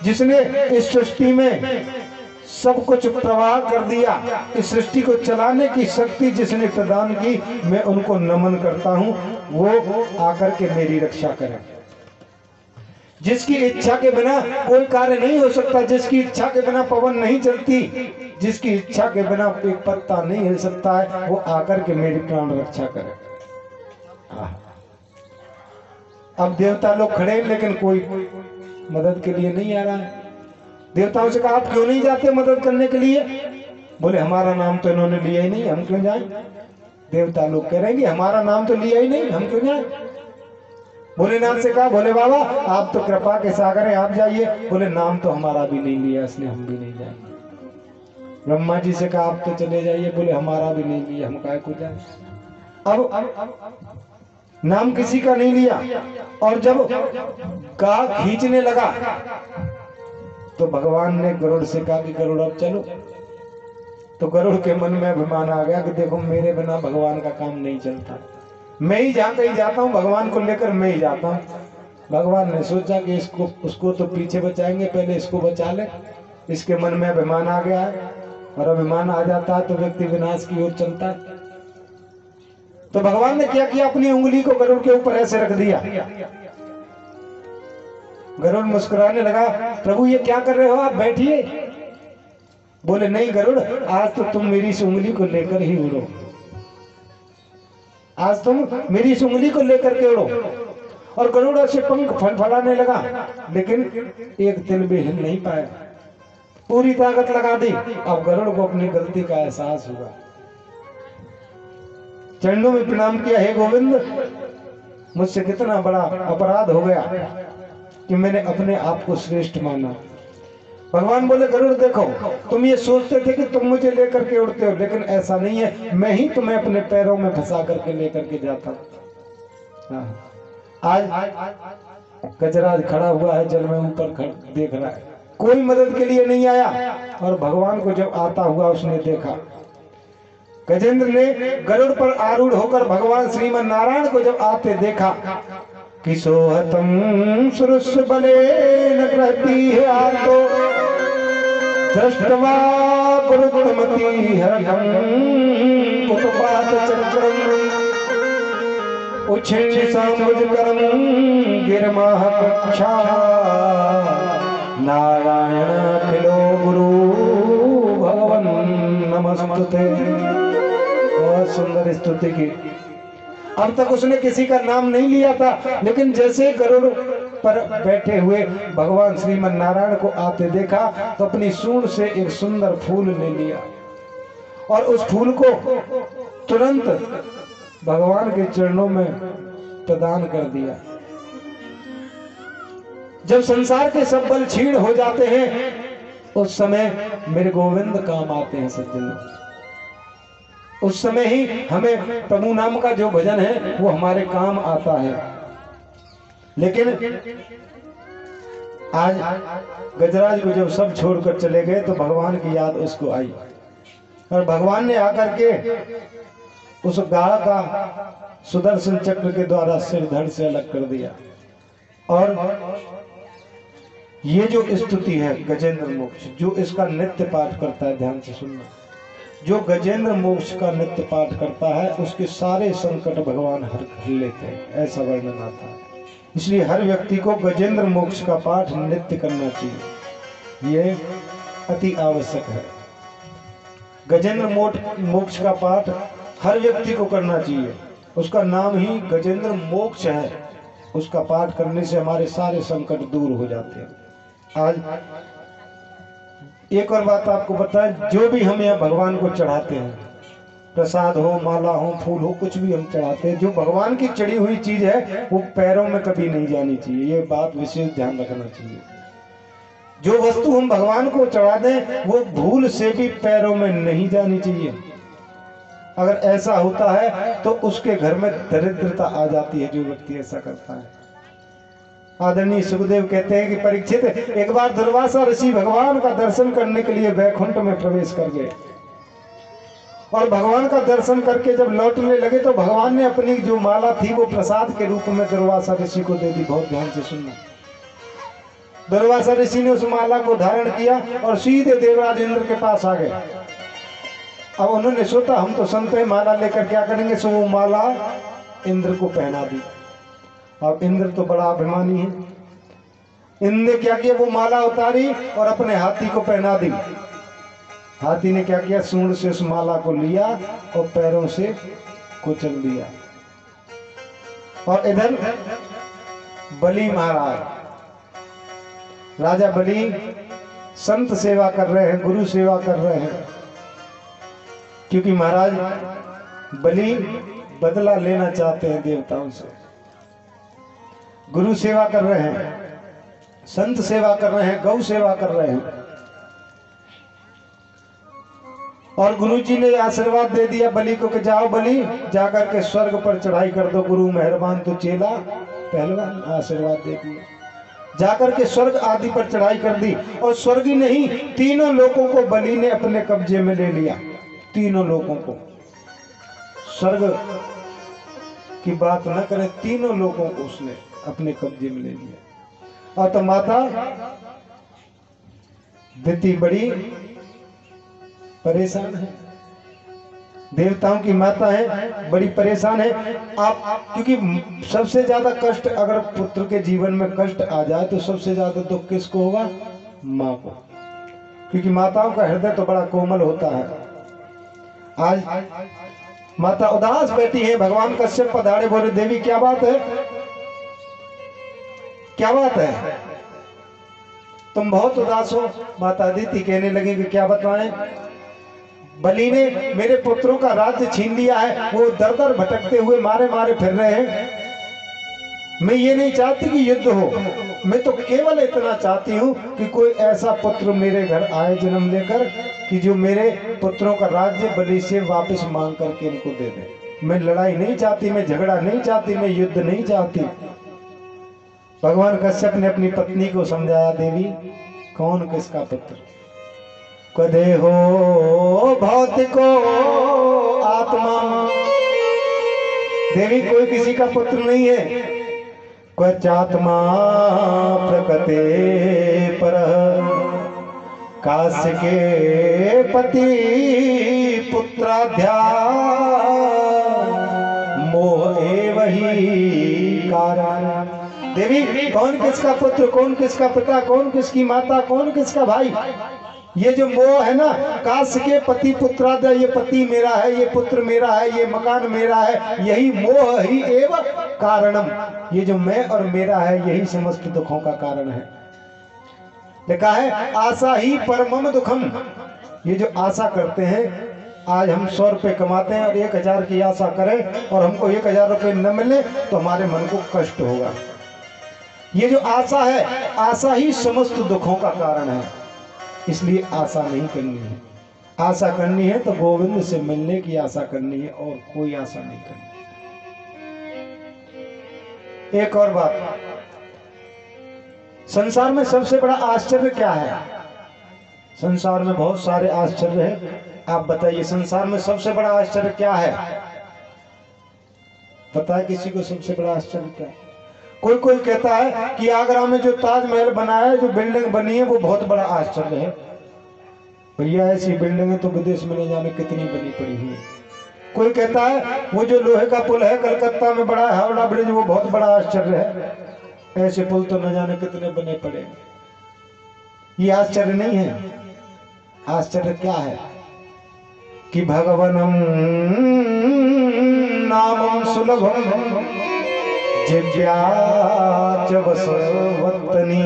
जिसने इस सृष्टि में सब कुछ प्रवाह कर दिया, इस सृष्टि को चलाने की शक्ति जिसने प्रदान की, मैं उनको नमन करता हूं। वो आकर के मेरी रक्षा करें। जिसकी इच्छा के बिना कोई कार्य नहीं हो सकता, जिसकी इच्छा के बिना पवन नहीं चलती, जिसकी इच्छा के बिना एक पत्ता नहीं हिल सकता है, वो आकर के मेरी प्राण रक्षा करे। अब देवता लोग खड़े हैं लेकिन कोई मदद के लिए नहीं आ रहा है। देवताओं से कहा, आप क्यों नहीं जाते मदद करने के लिए? बोले हमारा नाम तो इन्होंने लिया ही नहीं, हम क्यों जाएं? देवता लोग कह रहे हैं हमारा नाम तो लिया ही नहीं, हम क्यों जाएं? भोलेनाथ से कहा, भोले बाबा आप तो कृपा के सागर हैं, आप जाइए। बोले नाम तो हमारा भी नहीं लिया, इसलिए हम भी नहीं जाएंगे। ब्रह्मा जी से कहा आप तो चले जाइए, बोले हमारा भी नहीं लिया, हम काहे को जाए। अब नाम किसी का नहीं लिया, और जब गा खींचने लगा तो भगवान ने गरुड़ से कहा कि गरुड़ अब चलो। तो गरुड़ के मन में अभिमान आ गया कि देखो मेरे बिना भगवान का काम नहीं चलता, मैं ही जहाँ कहीं जाता हूँ भगवान को लेकर मैं ही जाता हूँ। भगवान ने सोचा कि उसको तो पीछे बचाएंगे, पहले इसको बचा ले। इसके मन में अभिमान आ गया है, और अभिमान आ जाता है तो व्यक्ति विनाश की ओर चलता है। तो भगवान ने क्या किया, अपनी उंगली को गरुड़ के ऊपर ऐसे रख दिया। गरुड़ मुस्कुराने लगा, प्रभु ये क्या कर रहे हो आप, बैठिए। बोले नहीं गरुड़, आज तो तुम मेरी इस उंगली को लेकर ही उड़ो, आज तुम मेरी इस उंगली को लेकर के उड़ो। और गरुड़ से पंख फड़फड़ाने लगा, लेकिन एक तिल भी हिल नहीं पाया, पूरी ताकत लगा दी। अब गरुड़ को अपनी गलती का एहसास हुआ, चरणों में प्रणाम किया, हे गोविंद मुझसे कितना बड़ा अपराध हो गया कि मैंने अपने आप को श्रेष्ठ माना। भगवान बोले गरुड़ देखो, तुम ये सोचते थे कि तुम मुझे लेकर के उड़ते हो, लेकिन ऐसा नहीं है, मैं ही तुम्हें अपने पैरों में फंसा करके लेकर के जाता हूं। आज गजराज खड़ा हुआ है जल में ऊपर देख रहा है, कोई मदद के लिए नहीं आया, और भगवान को जब आता हुआ उसने देखा। गजेंद्र ने गरुड़ पर आरूढ़ होकर भगवान श्रीमन नारायण को जब आते देखा कि सोहतम सुरस बले न रहती है आतो दृष्टवा गुरुत्तमती हरदम पुष्पात चक्रम उच्छिन्न सामुजकरम गिरमाह कक्षा नारायण खिलो गुरु भगवन नमस्तुते। बहुत सुंदर स्तुति की। अब तक उसने किसी का नाम नहीं लिया था, लेकिन जैसे गरुड़ पर बैठे हुए भगवान श्रीमन नारायण को आते देखा तो अपनी सूंड से एक सुंदर फूल ले लिया, और उस फूल को तुरंत भगवान के चरणों में प्रदान कर दिया। जब संसार के सब बल छीण हो जाते हैं उस समय मेरे गोविंद काम आते हैं सज्जनों। उस समय ही हमें प्रभु नाम का जो भजन है वो हमारे काम आता है। लेकिन आज गजराज को जब सब छोड़कर चले गए तो भगवान की याद उसको आई, और भगवान ने आकर के उस गाय का सुदर्शन चक्र के द्वारा सिर धड़ से अलग कर दिया। और ये जो स्तुति है गजेंद्र मोक्ष, जो इसका नित्य पाठ करता है, ध्यान से सुनना, जो गजेंद्र मोक्ष का नित्य पाठ करता है उसके सारे संकट भगवान हर लेते हैं, ऐसा वर्णन आता है। इसलिए हर व्यक्ति को गजेंद्र मोक्ष का पाठ नित्य करना चाहिए, ये अति आवश्यक है। गजेंद्र मोक्ष का पाठ हर व्यक्ति को करना चाहिए, उसका नाम ही गजेंद्र मोक्ष है। उसका पाठ करने से हमारे सारे संकट दूर हो जाते हैं। आज एक और बात आपको बताएं, जो भी हम यहाँ भगवान को चढ़ाते हैं, प्रसाद हो, माला हो, फूल हो, कुछ भी हम चढ़ाते हैं, जो भगवान की चढ़ी हुई चीज है वो पैरों में कभी नहीं जानी चाहिए, ये बात विशेष ध्यान रखना चाहिए। जो वस्तु हम भगवान को चढ़ा दें वो भूल से भी पैरों में नहीं जानी चाहिए। अगर ऐसा होता है तो उसके घर में दरिद्रता आ जाती है, जो व्यक्ति ऐसा करता है। आदरणीय सुखदेव कहते हैं कि परीक्षित, एक बार दुर्वासा ऋषि भगवान का दर्शन करने के लिए वैकुंठ में प्रवेश कर गए, और भगवान का दर्शन करके जब लौटने लगे तो भगवान ने अपनी जो माला थी वो प्रसाद के रूप में दुर्वासा ऋषि को दे दी। बहुत ध्यान से सुनना। दुर्वासा ऋषि ने उस माला को धारण किया और सीधे देवराज इंद्र के पास आ गए। अब उन्होंने सोचा हम तो संत हैं, माला लेकर क्या करेंगे, सो वो माला इंद्र को पहना दी। अब इंद्र तो बड़ा अभिमानी है, इंद्र ने क्या किया, वो माला उतारी और अपने हाथी को पहना दी। हाथी ने क्या किया, सूंड से उस माला को लिया और पैरों से कुचल दिया। और इधर बलि महाराज, राजा बलि संत सेवा कर रहे हैं, गुरु सेवा कर रहे हैं, क्योंकि महाराज बलि बदला लेना चाहते हैं देवताओं से। गुरु सेवा कर रहे हैं, संत सेवा कर रहे हैं, गौ सेवा कर रहे हैं। और गुरुजी ने आशीर्वाद दे दिया बलि को कि जाओ बलि, जाकर के स्वर्ग पर चढ़ाई कर दो, गुरु मेहरबान तो चेला पहलवान, आशीर्वाद दे दिया। जाकर के स्वर्ग आदि पर चढ़ाई कर दी और स्वर्ग ही नहीं, तीनों लोगों को बलि ने अपने कब्जे में ले लिया। तीनों लोगों को, स्वर्ग की बात न करें, तीनों लोगों को उसने अपने कब्जे में ले लिया। और तो माता दिति बड़ी परेशान है, देवताओं की माता है, बड़ी परेशान है। आप क्योंकि सबसे ज्यादा कष्ट अगर पुत्र के जीवन में कष्ट आ जाए तो सबसे ज्यादा दुख किसको होगा? माँ को, क्योंकि माताओं का हृदय तो बड़ा कोमल होता है। आज माता उदास बैठी है, भगवान कश्यप पधारे, बोले देवी क्या बात है, क्या बात है, तुम बहुत उदास हो। माता अदिति कहने लगी कि क्या बताएं, बलि ने मेरे पुत्रों का राज्य छीन लिया है, वो दर दर भटकते हुए मारे मारे फिर रहे हैं। मैं ये नहीं चाहती कि युद्ध हो, मैं तो केवल इतना चाहती हूँ कि कोई ऐसा पुत्र मेरे घर आए जन्म लेकर कि जो मेरे पुत्रों का राज्य बलि से वापस मांग करके इनको दे दे। मैं लड़ाई नहीं चाहती, मैं झगड़ा नहीं चाहती, मैं युद्ध नहीं चाहती। भगवान कश्यप ने अपनी पत्नी को समझाया, देवी कौन किसका पुत्र, कदे हो भौतिको आत्मा, देवी कोई किसी का पुत्र नहीं है, क्वचात्मा प्रकटे पर, काश्य के पति पुत्राध्या मोह वही कारण। देवी कौन किसका पुत्र, कौन किसका पिता, कौन किसकी माता, कौन किसका भाई, ये जो मोह है ना, काश के पति पुत्रादय, ये पति मेरा है, ये पुत्र मेरा है, ये मकान मेरा है, यही मोह ही एवं कारणम, ये जो मैं और मेरा है यही समस्त दुखों का कारण है। लिखा है आशा ही परमम दुखम, ये जो आशा करते हैं, आज हम 100 रुपए कमाते हैं और 1000 की आशा करें और हमको 1000 रुपए न मिले तो हमारे मन को कष्ट होगा। ये जो आशा है, आशा ही समस्त दुखों का कारण है। इसलिए आशा नहीं करनी है, आशा करनी है तो गोविंद से मिलने की आशा करनी है और कोई आशा नहीं करनी। एक और बात, संसार में सबसे बड़ा आश्चर्य क्या है? संसार में बहुत सारे आश्चर्य हैं, आप बताइए संसार में सबसे बड़ा आश्चर्य क्या है? पता है किसी को सबसे बड़ा आश्चर्य क्या है? कोई कोई कहता है कि आगरा में जो ताजमहल बना है, जो बिल्डिंग बनी है, वो बहुत बड़ा आश्चर्य है। भैया ऐसी बिल्डिंगें तो विदेश में नहीं जाने कितनी बनी पड़ी हुई है। कोई कहता है वो जो लोहे का पुल है कलकत्ता में बड़ा हावड़ा ब्रिज, वो बहुत बड़ा आश्चर्य है। ऐसे पुल तो न जाने कितने बने पड़े। ये आश्चर्य नहीं है। आश्चर्य क्या है कि भगवनम नामम सुलभम जिव्याच वसवत्तनी।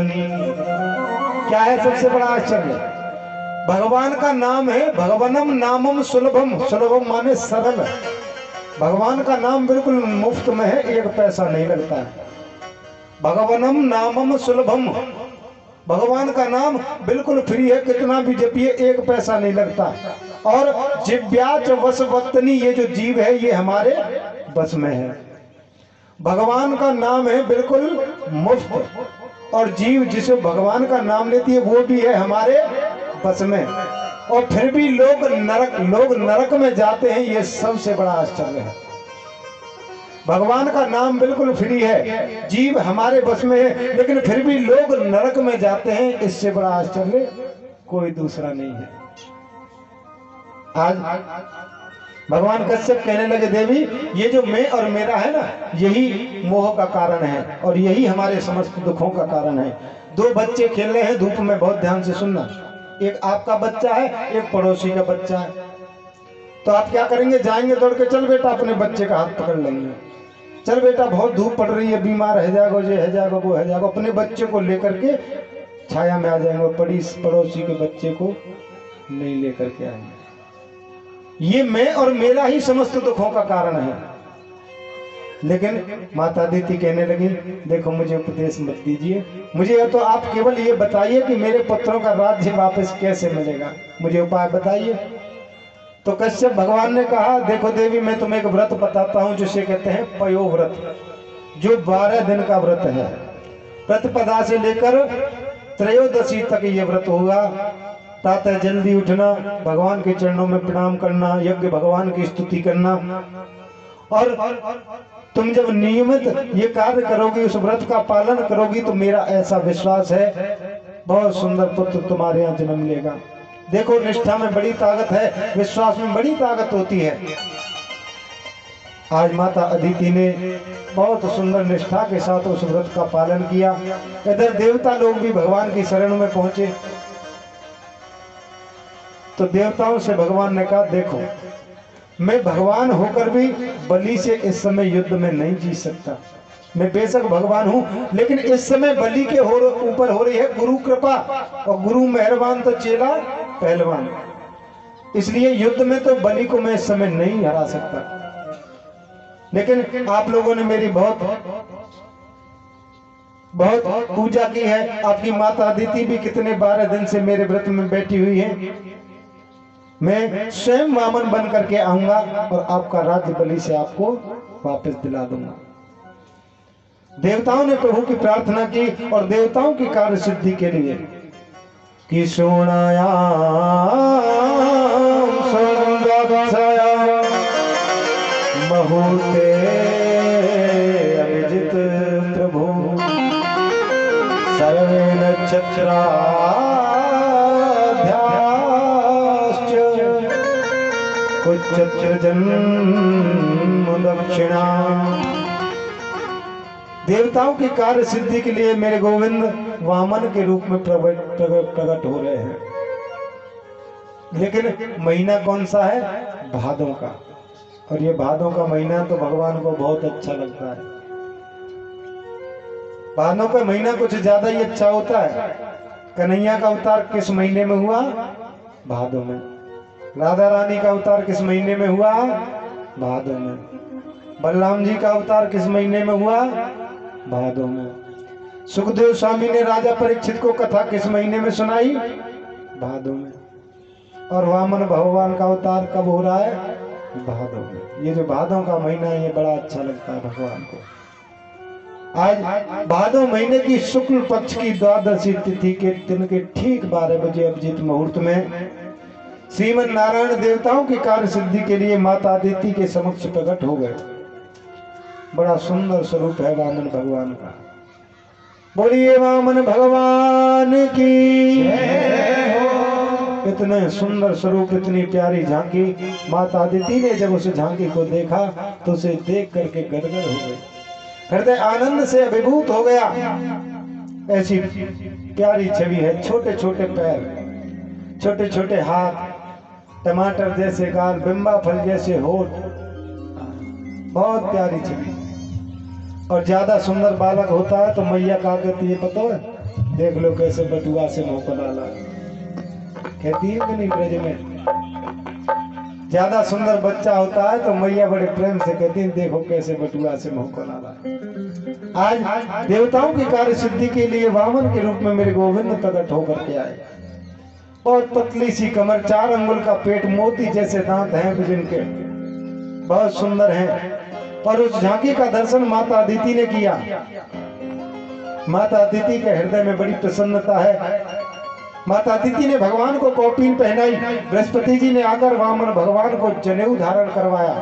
क्या है सबसे बड़ा आश्चर्य? भगवान का नाम है, भगवनम नामम सुलभम, सुलभम माने सरल। भगवान का नाम बिल्कुल मुफ्त में है, 1 पैसा नहीं लगता है। भगवनम नामम सुलभम, भगवान का नाम बिल्कुल फ्री है, कितना भी जपिए 1 पैसा नहीं लगता। और जिव्याच वसवत्तनी, ये जो जीव है ये हमारे बस में है। भगवान का नाम है बिल्कुल मुफ्त, और जीव जिसे भगवान का नाम लेती है वो भी है हमारे बस में, और फिर भी लोग नरक में जाते हैं। ये सबसे बड़ा आश्चर्य है। भगवान का नाम बिल्कुल फ्री है, जीव हमारे बस में है, लेकिन फिर भी लोग नरक में जाते हैं। इससे बड़ा आश्चर्य कोई दूसरा नहीं है। आज भगवान कश्यप कहने लगे, देवी ये जो मैं और मेरा है ना, यही मोह का कारण है और यही हमारे समस्त दुखों का कारण है। 2 बच्चे खेल रहे हैं धूप में, बहुत ध्यान से सुनना। एक आपका बच्चा है, एक पड़ोसी का बच्चा है। तो आप क्या करेंगे? जाएंगे दौड़ के, चल बेटा, अपने बच्चे का हाथ पकड़ लेंगे, चल बेटा बहुत धूप पड़ रही है, बीमार है जाएगा, ये है जाएगा, वो है जाएगा। अपने बच्चे को लेकर के छाया में आ जाएंगे, पड़ोसी के बच्चे को नहीं लेकर के आएंगे। ये मैं और मेरा ही समस्त दुखों का कारण है। लेकिन माता अदिति कहने लगी, देखो मुझे उपदेश मत दीजिए, मुझे तो आप केवल ये बताइए कि मेरे पुत्रों का राज्य वापस कैसे मिलेगा, मुझे उपाय बताइए। तो कश्यप भगवान ने कहा, देखो देवी, मैं तुम्हें एक व्रत बताता हूं जिसे कहते हैं पयो व्रत, जो 12 दिन का व्रत है। प्रतिपदा से लेकर त्रयोदशी तक ये व्रत होगा। प्रातः जल्दी उठना, भगवान के चरणों में प्रणाम करना, यज्ञ भगवान की स्तुति करना, और तुम जब नियमित ये कार्य करोगी, उस व्रत का पालन करोगी, तो मेरा ऐसा विश्वास है बहुत सुंदर पुत्र तुम्हारे यहाँ जन्म लेगा। देखो, निष्ठा में बड़ी ताकत है, विश्वास में बड़ी ताकत होती है। आज माता अदिति ने बहुत सुंदर निष्ठा के साथ उस व्रत का पालन किया। इधर देवता लोग भी भगवान की शरण में पहुंचे। तो देवताओं से भगवान ने कहा, देखो, मैं भगवान होकर भी बलि से इस समय युद्ध में नहीं जीत सकता। मैं बेशक भगवान हूं, लेकिन इस समय बलि के ऊपर हो रही है गुरु कृपा, और गुरु मेहरबान तो चेला पहलवान। इसलिए युद्ध में तो बलि को मैं इस समय नहीं हरा सकता। लेकिन आप लोगों ने मेरी बहुत पूजा की है। आपकी माता अदिति भी कितने 12 दिन से मेरे व्रत में बैठी हुई है। मैं स्वयं वामन बन करके आऊंगा और आपका राज्य बलि से आपको वापस दिला दूंगा। देवताओं ने प्रभु की प्रार्थना की, और देवताओं की कार्य सिद्धि के लिए कि सोनाया महूते अभिजित प्रभु सर्वे नक्षत्राध्याश्च कुचत्र जन्म दक्षिणा। देवताओं की कार्य सिद्धि के लिए मेरे गोविंद वामन के रूप में प्रकट हो रहे हैं। लेकिन महीना कौन सा है? भादों का। और ये भादों का महीना तो भगवान को बहुत अच्छा लगता है। भादों का महीना कुछ ज्यादा ही अच्छा होता है। कन्हैया का अवतार किस महीने में हुआ? भादों में। राधा रानी का अवतार किस महीने में हुआ? भादों में। बलराम जी का अवतार किस महीने में हुआ? भादों में। सुखदेव स्वामी ने राजा परीक्षित को कथा किस महीने में सुनाई? भादों में। और वामन भगवान का अवतार कब हो रहा है? भादों में। ये जो भादों का महीना है, ये बड़ा अच्छा लगता है भगवान को। आज भादों महीने की शुक्ल पक्ष की द्वादशी तिथि के दिन के ठीक 12 बजे अभिजीत मुहूर्त में श्रीमन नारायण देवताओं की कार्य सिद्धि के लिए माता अदिति के समक्ष प्रकट हो गए। बड़ा सुंदर स्वरूप है वामन भगवान का। बोलिए वामन भगवान की जय हो। इतने सुंदर स्वरूप, इतनी प्यारी झांकी। माता अदिति ने जब उस झांकी को देखा तो उसे देख करके गदगद हो गई, हृदय आनंद से अभिभूत हो गया। ऐसी प्यारी छवि है। छोटे छोटे पैर, छोटे छोटे हाथ, टमाटर जैसे गाल, बिंबा फल जैसे होठ, बहुत प्यारी छवि। और ज्यादा सुंदर बालक होता है तो मैया कहा कहती है, पता है, देख लो कैसे बटुआ से मुंह को डाला, कहती है कि नहीं ब्रज में। ज्यादा सुंदर बच्चा होता है तो मैया बड़े प्रेम से कहती है, देखो कैसे बटुआ से मुंह को डाला। आज देवताओं की कार्य सिद्धि के लिए वामन के रूप में मेरे गोविंद प्रकट होकर के आए। बहुत पतली सी कमर, 4 अंगुल का पेट, मोती जैसे दांत हैं जिनके, बहुत सुंदर हैं। और उस झांकी का दर्शन माता अदिति ने किया। माता अदिति के हृदय में बड़ी प्रसन्नता है। माता अदिति ने भगवान को कौपीन पहनाई। बृहस्पति जी ने आकर वामन भगवान को जनेऊ धारण करवाया।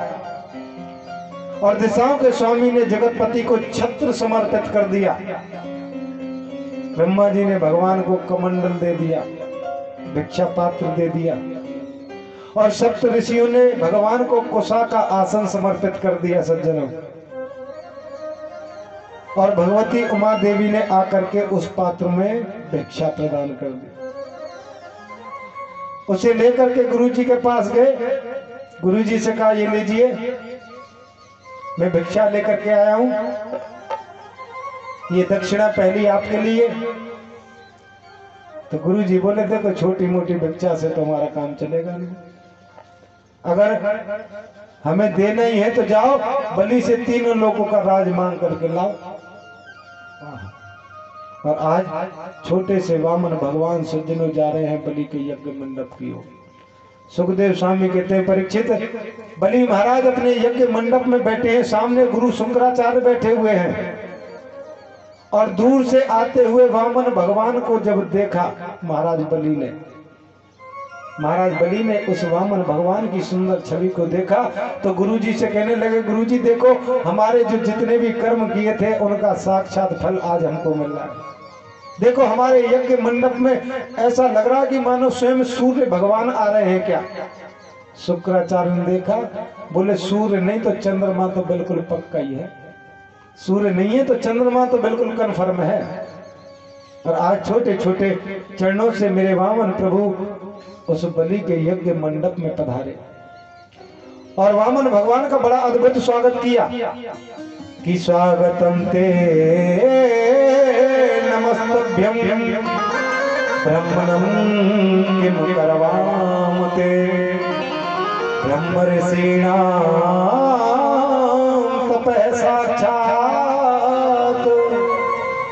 और दिशाओं के स्वामी ने जगतपति को छत्र समर्पित कर दिया। ब्रह्मा जी ने भगवान को कमंडल दे दिया, भिक्षा पात्र दे दिया। और सप्त ऋषियों ने भगवान को कुशा का आसन समर्पित कर दिया सज्जनों। और भगवती उमा देवी ने आकर के उस पात्र में भिक्षा प्रदान कर दी। उसे लेकर के गुरु जी के पास गए। गुरु जी से कहा, ये लीजिए, मैं भिक्षा लेकर के आया हूं, ये दक्षिणा पहली आपके लिए। तो गुरु जी बोले, देखो छोटी मोटी भिक्षा से तो हमारा काम चलेगा नहीं। अगर हमें देना ही है तो जाओ, बलि से 3 लोगों का राज मांग करके लाओ। और आज छोटे से वामन भगवान सज्जनों जा रहे हैं बलि के यज्ञ मंडप की ओर। सुखदेव स्वामी कहते हैं, परीक्षित, बलि महाराज अपने यज्ञ मंडप में बैठे हैं, सामने गुरु शुक्राचार्य बैठे हुए हैं, और दूर से आते हुए वामन भगवान को जब देखा महाराज बलि ने उस वामन भगवान की सुंदर छवि को देखा, तो गुरुजी से कहने लगे, गुरुजी देखो, हमारे जो जितने भी कर्म किए थे उनका साक्षात फल आज हमको मिल रहा है। देखो हमारे यज्ञ मंडप में ऐसा लग रहा कि मानो स्वयं सूर्य भगवान आ रहे हैं क्या। शुक्राचार्य ने देखा, बोले सूर्य नहीं तो चंद्रमा तो बिल्कुल पक्का ही है, सूर्य नहीं है तो चंद्रमा तो बिल्कुल कन्फर्म है। और आज छोटे छोटे चरणों से मेरे वामन प्रभु उस बलि के यज्ञ मंडप में पधारे और वामन भगवान का बड़ा अद्भुत स्वागत किया कि स्वागतम ते नमस्तभ्यं ब्रह्मणं किं करवाम ते ब्रह्म ऋषीणां तपः साक्षात्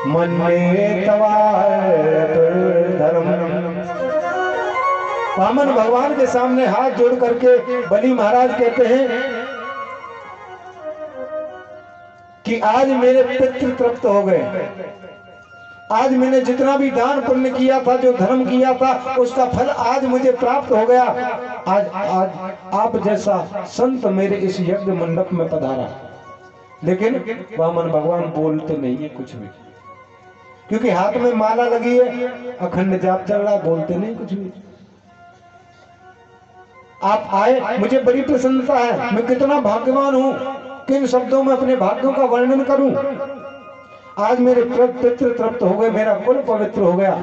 मन्ये तवाधर्म। वामन भगवान के सामने हाथ जोड़ करके बलि महाराज कहते हैं कि आज मेरे पितृ तृप्त हो गए, आज मैंने जितना भी दान पुण्य किया था, जो धर्म किया था, उसका फल आज मुझे प्राप्त हो गया। आज आप जैसा संत मेरे इस यज्ञ मंडप में पधारा। लेकिन वामन भगवान बोलते नहीं है कुछ भी, क्योंकि हाथ में माला लगी है, अखंड जाप चल रहा, बोलते नहीं कुछ भी। आप आए, मुझे बड़ी प्रसन्नता है, मैं कितना भाग्यवान हूं, किन शब्दों में अपने भाग्यों का वर्णन करूं। आज मेरे पितृ तृप्त हो गए, मेरा कुल पवित्र हो गया,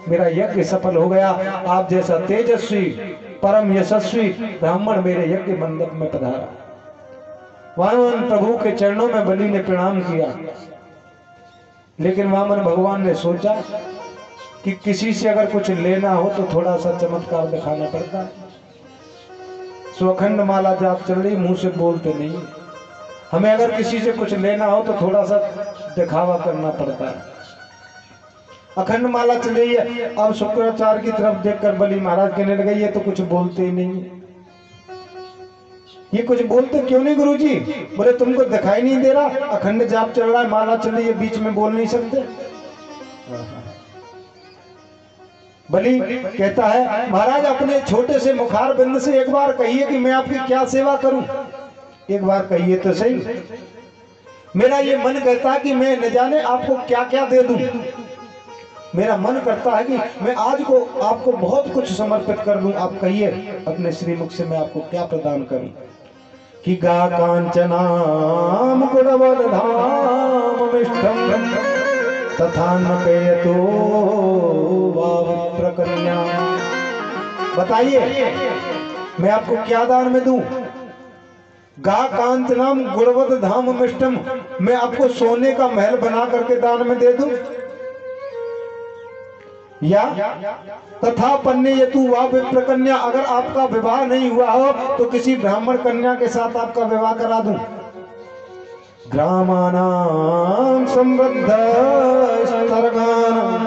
मेरा यज्ञ सफल हो गया। आप जैसा तेजस्वी परम यशस्वी ब्राह्मण मेरे यज्ञ मंडप में पधारा। वामन प्रभु के चरणों में बलि ने प्रणाम किया। लेकिन वामन भगवान ने सोचा कि किसी से अगर कुछ लेना हो तो थोड़ा सा चमत्कार दिखाना पड़ता है। स्वखंड माला जाप चल रही, मुंह से बोलते नहीं। हमें अगर किसी से कुछ लेना हो तो थोड़ा सा दिखावा करना पड़ता है। अखंड माला चल रही है। अब शुक्राचार्य की तरफ देखकर बलि महाराज कहने लगे, ये तो कुछ बोलते ही नहीं, ये कुछ बोलते क्यों नहीं गुरुजी? बोले तुमको दिखाई नहीं दे रहा, अखंड जाप चल रहा है, माला चल रही है, बीच में बोल नहीं सकते। बलि कहता है, महाराज अपने छोटे से मुखार बिंद से एक बार कहिए कि मैं आपकी क्या सेवा करूं, एक बार कहिए तो सही। मेरा ये मन कहता है कि मैं न जाने आपको क्या क्या दे दूं। मेरा मन करता है कि मैं आज को आपको बहुत कुछ समर्पित कर दूं। आप कहिए अपने श्रीमुख से मैं आपको क्या प्रदान करूं। कि गा कांचनाम कुडवलधाममिष्टं तथा न पेयतो वा विप्रकन्या। बताइए मैं आपको क्या दान में दूं। गा कांचनाम गुणवत धाम मिष्टम, मैं आपको सोने का महल बना करके दान में दे दूं, या तथा पन्ने यतु वा विप्रकन्या, अगर आपका विवाह नहीं हुआ हो तो किसी ब्राह्मण कन्या के साथ आपका विवाह करा दूं। ग्रामानां समृद्ध स्तरगान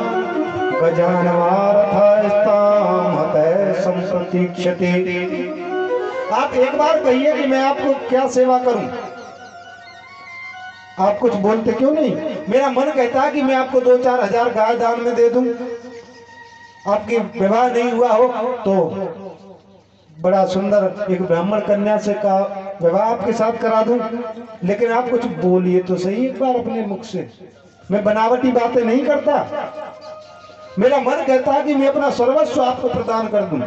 गजानवारथस्तामहते संप्रतीक्षते। आप एक बार कहिए कि मैं आपको क्या सेवा करूं। आप कुछ बोलते क्यों नहीं? मेरा मन कहता है कि मैं आपको 2-4 हजार गाय दान में दे दूं। आपके विवाह नहीं हुआ हो तो बड़ा सुंदर एक ब्राह्मण कन्या से का विवाह आपके साथ करा दूं। लेकिन आप कुछ बोलिए तो सही एक बार अपने मुख से। मैं बनावटी बातें नहीं करता। मेरा मन कहता है कि मैं अपना सर्वस्व आपको प्रदान कर दूं।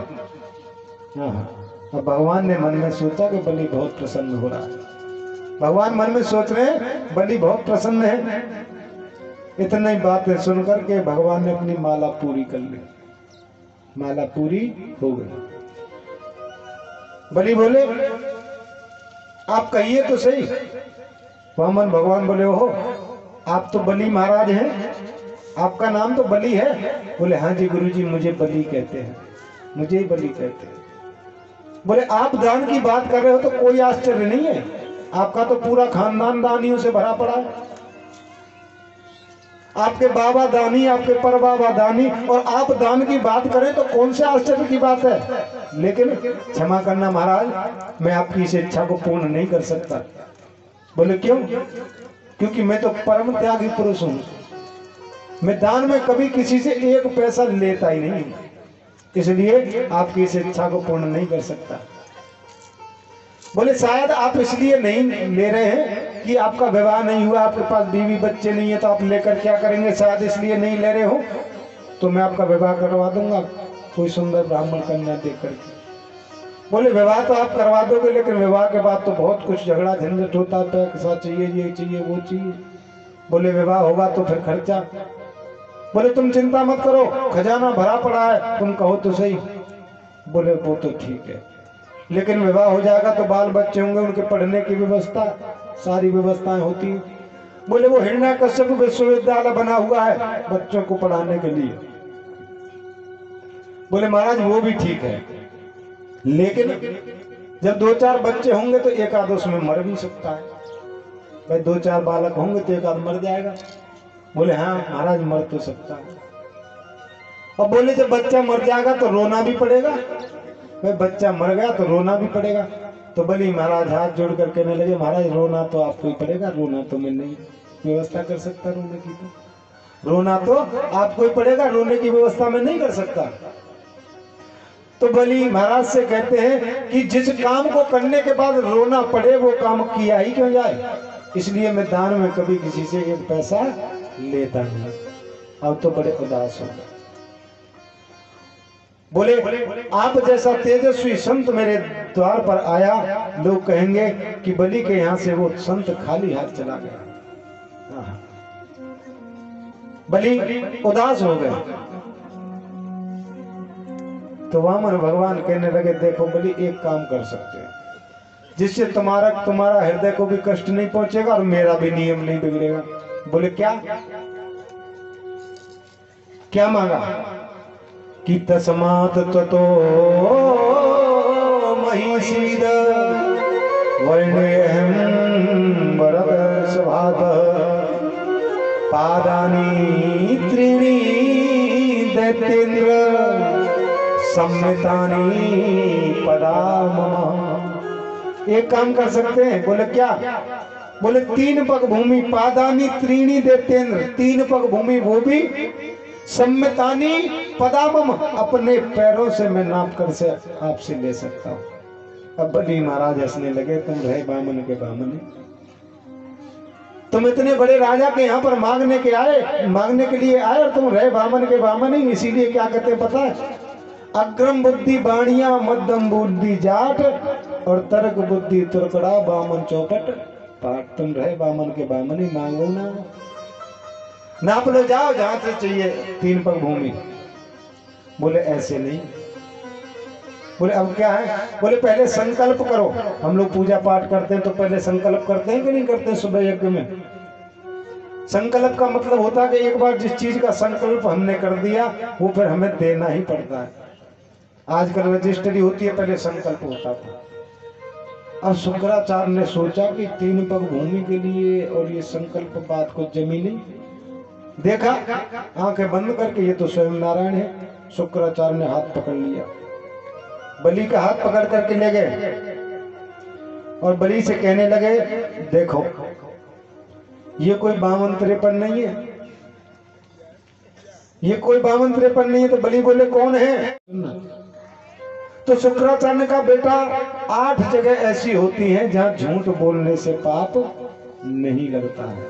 अब भगवान ने मन में सोचा कि बलि बहुत प्रसन्न हो रहा है। भगवान मन में सोच रहे हैं बलि बहुत प्रसन्न है। इतनी बातें सुनकर के भगवान ने अपनी माला पूरी कर ली। माला पूरी हो गई। बलि बोले आप कहिए तो सही। वामन भगवान बोले ओहो आप तो बलि महाराज हैं, आपका नाम तो बलि है। बोले हाँ जी गुरुजी मुझे बलि कहते हैं, मुझे ही बलि कहते हैं। बोले आप दान की बात कर रहे हो तो कोई आश्चर्य नहीं है, आपका तो पूरा खानदान दानियों से भरा पड़ा है। आपके बाबा दानी, आपके परबाबा दानी, और आप दान की बात करें तो कौन से आश्चर्य की बात है। लेकिन क्षमा करना महाराज, मैं आपकी इस इच्छा को पूर्ण नहीं कर सकता। बोले क्यों? क्योंकि मैं तो परम त्यागी पुरुष हूं, मैं दान में कभी किसी से एक पैसा लेता ही नहीं, इसलिए आपकी इस इच्छा को पूर्ण नहीं कर सकता। बोले शायद आप इसलिए नहीं ले रहे हैं कि आपका विवाह नहीं हुआ, आपके पास बीवी बच्चे नहीं है, तो आप लेकर क्या करेंगे, शायद इसलिए नहीं ले रहे हो। तो मैं आपका विवाह करवा दूंगा कोई सुंदर ब्राह्मण कन्या देख करके। बोले विवाह तो आप करवा दोगे, लेकिन विवाह के बाद तो बहुत कुछ झगड़ा झंझट होता है, पैसा चाहिए, ये चाहिए, वो चाहिए। बोले विवाह होगा तो फिर खर्चा। बोले तुम चिंता मत करो, खजाना भरा पड़ा है, तुम कहो तो सही। बोले वो तो ठीक है, लेकिन विवाह हो जाएगा तो बाल बच्चे होंगे, उनके पढ़ने की व्यवस्था, सारी व्यवस्थाएं होती हैं। बोले वो हिरण्यकश्यप विश्वविद्यालय बना हुआ है बच्चों को पढ़ाने के लिए। बोले महाराज वो भी ठीक है, लेकिन जब 2-4 बच्चे होंगे तो एक आध उसमें मर भी सकता है। भाई 2-4 बालक होंगे तो एक आध मर जाएगा। बोले हाँ महाराज मर तो सकता है। और बोले जब बच्चा मर जाएगा तो रोना भी पड़ेगा। भाई बच्चा मर गया तो रोना भी पड़ेगा। तो बली महाराज हाथ जोड़ कर कहने लगे महाराज रोना तो आपको ही पड़ेगा, रोना तो मैं नहीं व्यवस्था कर सकता, रोने की रोना तो आपको ही पड़ेगा, रोने की व्यवस्था मैं नहीं कर सकता। तो बली महाराज से कहते हैं कि जिस काम को करने के बाद रोना पड़े वो काम किया ही क्यों जाए, इसलिए मैं दान में कभी किसी से एक पैसा लेता नहीं। अब तो बड़े उदास हो गए। बोले आप जैसा तेजस्वी संत मेरे द्वार पर आया, लोग कहेंगे कि बलि के यहां से वो संत खाली हाथ चला गया। बलि उदास हो गए। तो वामन भगवान कहने लगे देखो बलि एक काम कर सकते हैं जिससे तुम्हारा हृदय को भी कष्ट नहीं पहुंचेगा और मेरा भी नियम नहीं बिगड़ेगा। बोले क्या? क्या मांगा कि तस्मात् त्वतो महिषीद वर्णयहं वरदर्शभाव पादानि त्रीणि दैत्येन्द्र सम्मितानि पदा मम। एक काम कर सकते हैं। बोले क्या? बोले 3 पग भूमि, पादानी त्रीणी दैत्येन्द्र, 3 पग भूमि, वो भी सम्मितानी पदामम, अपने पैरों से मैं नाप कर से आपसे ले सकता हूं। अब बलि महाराज हंसने लगे, तुम रहे बामन के बामन, तुम इतने बड़े राजा के यहाँ पर मांगने के लिए आए और तुम रहे बामन के बामन ही। इसीलिए क्या कहते हैं पता है? अग्रम बुद्धि बाणिया, मध्यम बुद्धि जाट और तर्क बुद्धि तुरकड़ा, बामन चौपट पाठ। तुम रहे बामन के बामन ही, मांगो ना, नाप लो, जाओ जहां से चाहिए 3 पग भूमि। बोले ऐसे नहीं। बोले अब क्या है? बोले पहले संकल्प करो। हम लोग पूजा पाठ करते हैं तो पहले संकल्प करते हैं कि नहीं करते? सुबह यज्ञ में संकल्प का मतलब होता है कि एक बार जिस चीज का संकल्प हमने कर दिया वो फिर हमें देना ही पड़ता है। आजकल रजिस्ट्री होती है, पहले संकल्प होता था। अब शुक्राचार्य ने सोचा कि 3 पग भूमि के लिए और ये संकल्प बात को जमी नहीं। देखा आंखें बंद करके ये तो स्वयं नारायण है। शुक्राचार्य ने हाथ पकड़ लिया, बलि का हाथ पकड़ करके ले गए और बलि से कहने लगे देखो ये कोई 52-53 नहीं है, ये कोई 52-53 नहीं है। तो बलि बोले कौन है? तो शुक्राचार्य का बेटा 8 जगह ऐसी होती हैं जहां झूठ बोलने से पाप नहीं लगता है।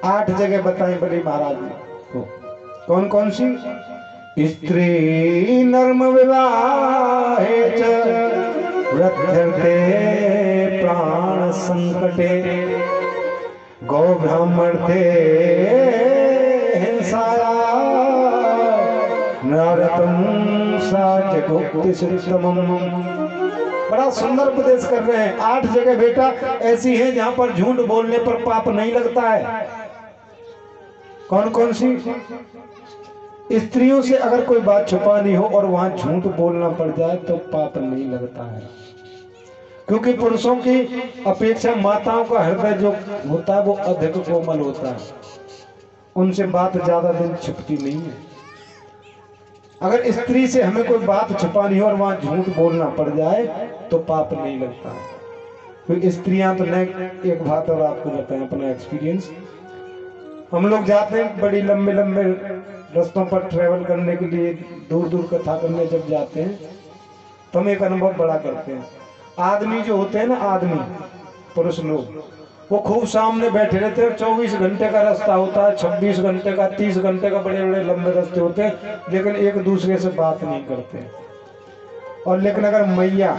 8 जगह बताएं बलि महाराज को, कौन कौन सी? स्त्री नर्म विवाहे च वृद्धते प्राण संकटे गौ ब्राह्मण थे हिंसाया नरतम साच गुप्त श्रीतमम। बड़ा सुंदर उपदेश कर रहे हैं। 8 जगह बेटा ऐसी है जहां पर झूठ बोलने पर पाप नहीं लगता है। कौन कौन सी? स्त्रियों से अगर कोई बात छुपानी हो और वहां झूठ बोलना पड़ जाए तो पाप नहीं लगता है, क्योंकि पुरुषों की अपेक्षा माताओं का हृदय जो होता है वो अधिक कोमल होता है। उनसे बात ज्यादा दिन छुपती नहीं है। अगर स्त्री से हमें कोई बात छुपानी हो और वहां झूठ बोलना पड़ जाए तो पाप नहीं लगता है। तो स्त्रियां तो नहीं। एक बात और आपको बताएं अपना एक्सपीरियंस। हम लोग जाते हैं बड़ी लंबे लंबे रास्तों पर ट्रेवल करने के लिए, दूर दूर कथा करने जब जाते हैं तो हम एक अनुभव बड़ा करते हैं। आदमी जो होते हैं ना, आदमी पुरुष लोग, वो खूब सामने बैठे रहते हैं। 24 घंटे का रास्ता होता है, 26 घंटे का, 30 घंटे का, बड़े बड़े लंबे रास्ते होते हैं, लेकिन एक दूसरे से बात नहीं करते। और लेकिन अगर मैया,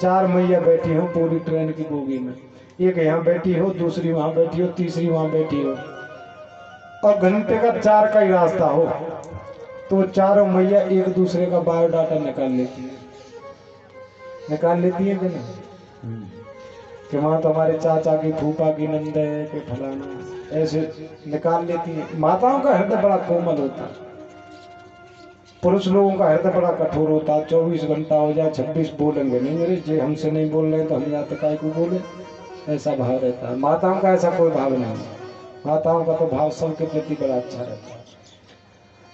4 मैया बैठी हो पूरी ट्रेन की बोगी में, एक यहाँ बैठी हो, दूसरी वहां बैठी हो, तीसरी वहां बैठी हो, और घंटे का 4 का ही रास्ता हो, तो चारों मैया एक दूसरे का बायोडाटा निकाल लेती है कि ना, कि वहां तो हमारे चाचा की, फूफा की, नंद है, कि फलाना, ऐसे निकाल लेती है। माताओं का हृदय बड़ा कोमल होता है, पुरुष लोगों का हृदय बड़ा कठोर होता है। 24 घंटा हो जाए, 26 बोलेंगे नहीं, मेरे जे हमसे नहीं बोल रहे तो हम जाते काय को बोले, ऐसा भाव रहता है। माताओं का ऐसा कोई भाव नहीं है। माताओं का तो भाव सबके प्रति बड़ा अच्छा रहता है।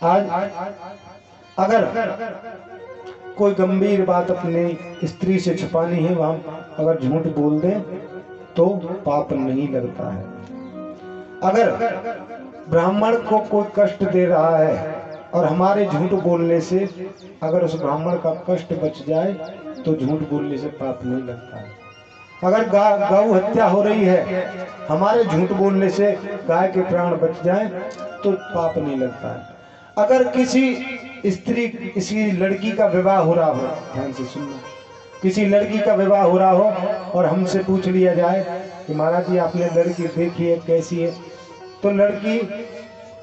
आज अगर कोई गंभीर बात अपनी स्त्री से छुपानी है, वहां अगर झूठ बोल दें तो पाप नहीं लगता है। अगर ब्राह्मण को कोई कष्ट दे रहा है और हमारे झूठ बोलने से अगर उस ब्राह्मण का कष्ट बच जाए तो झूठ बोलने से पाप नहीं लगता है। अगर गौ हत्या हो रही है, हमारे झूठ बोलने से गाय के प्राण बच जाए तो पाप नहीं लगता है। अगर किसी लड़की का विवाह हो रहा हो, ध्यान से सुनना, किसी लड़की का विवाह हो रहा हो और हमसे पूछ लिया जाए कि महाराज जी आपने लड़की देखी है, कैसी है, तो लड़की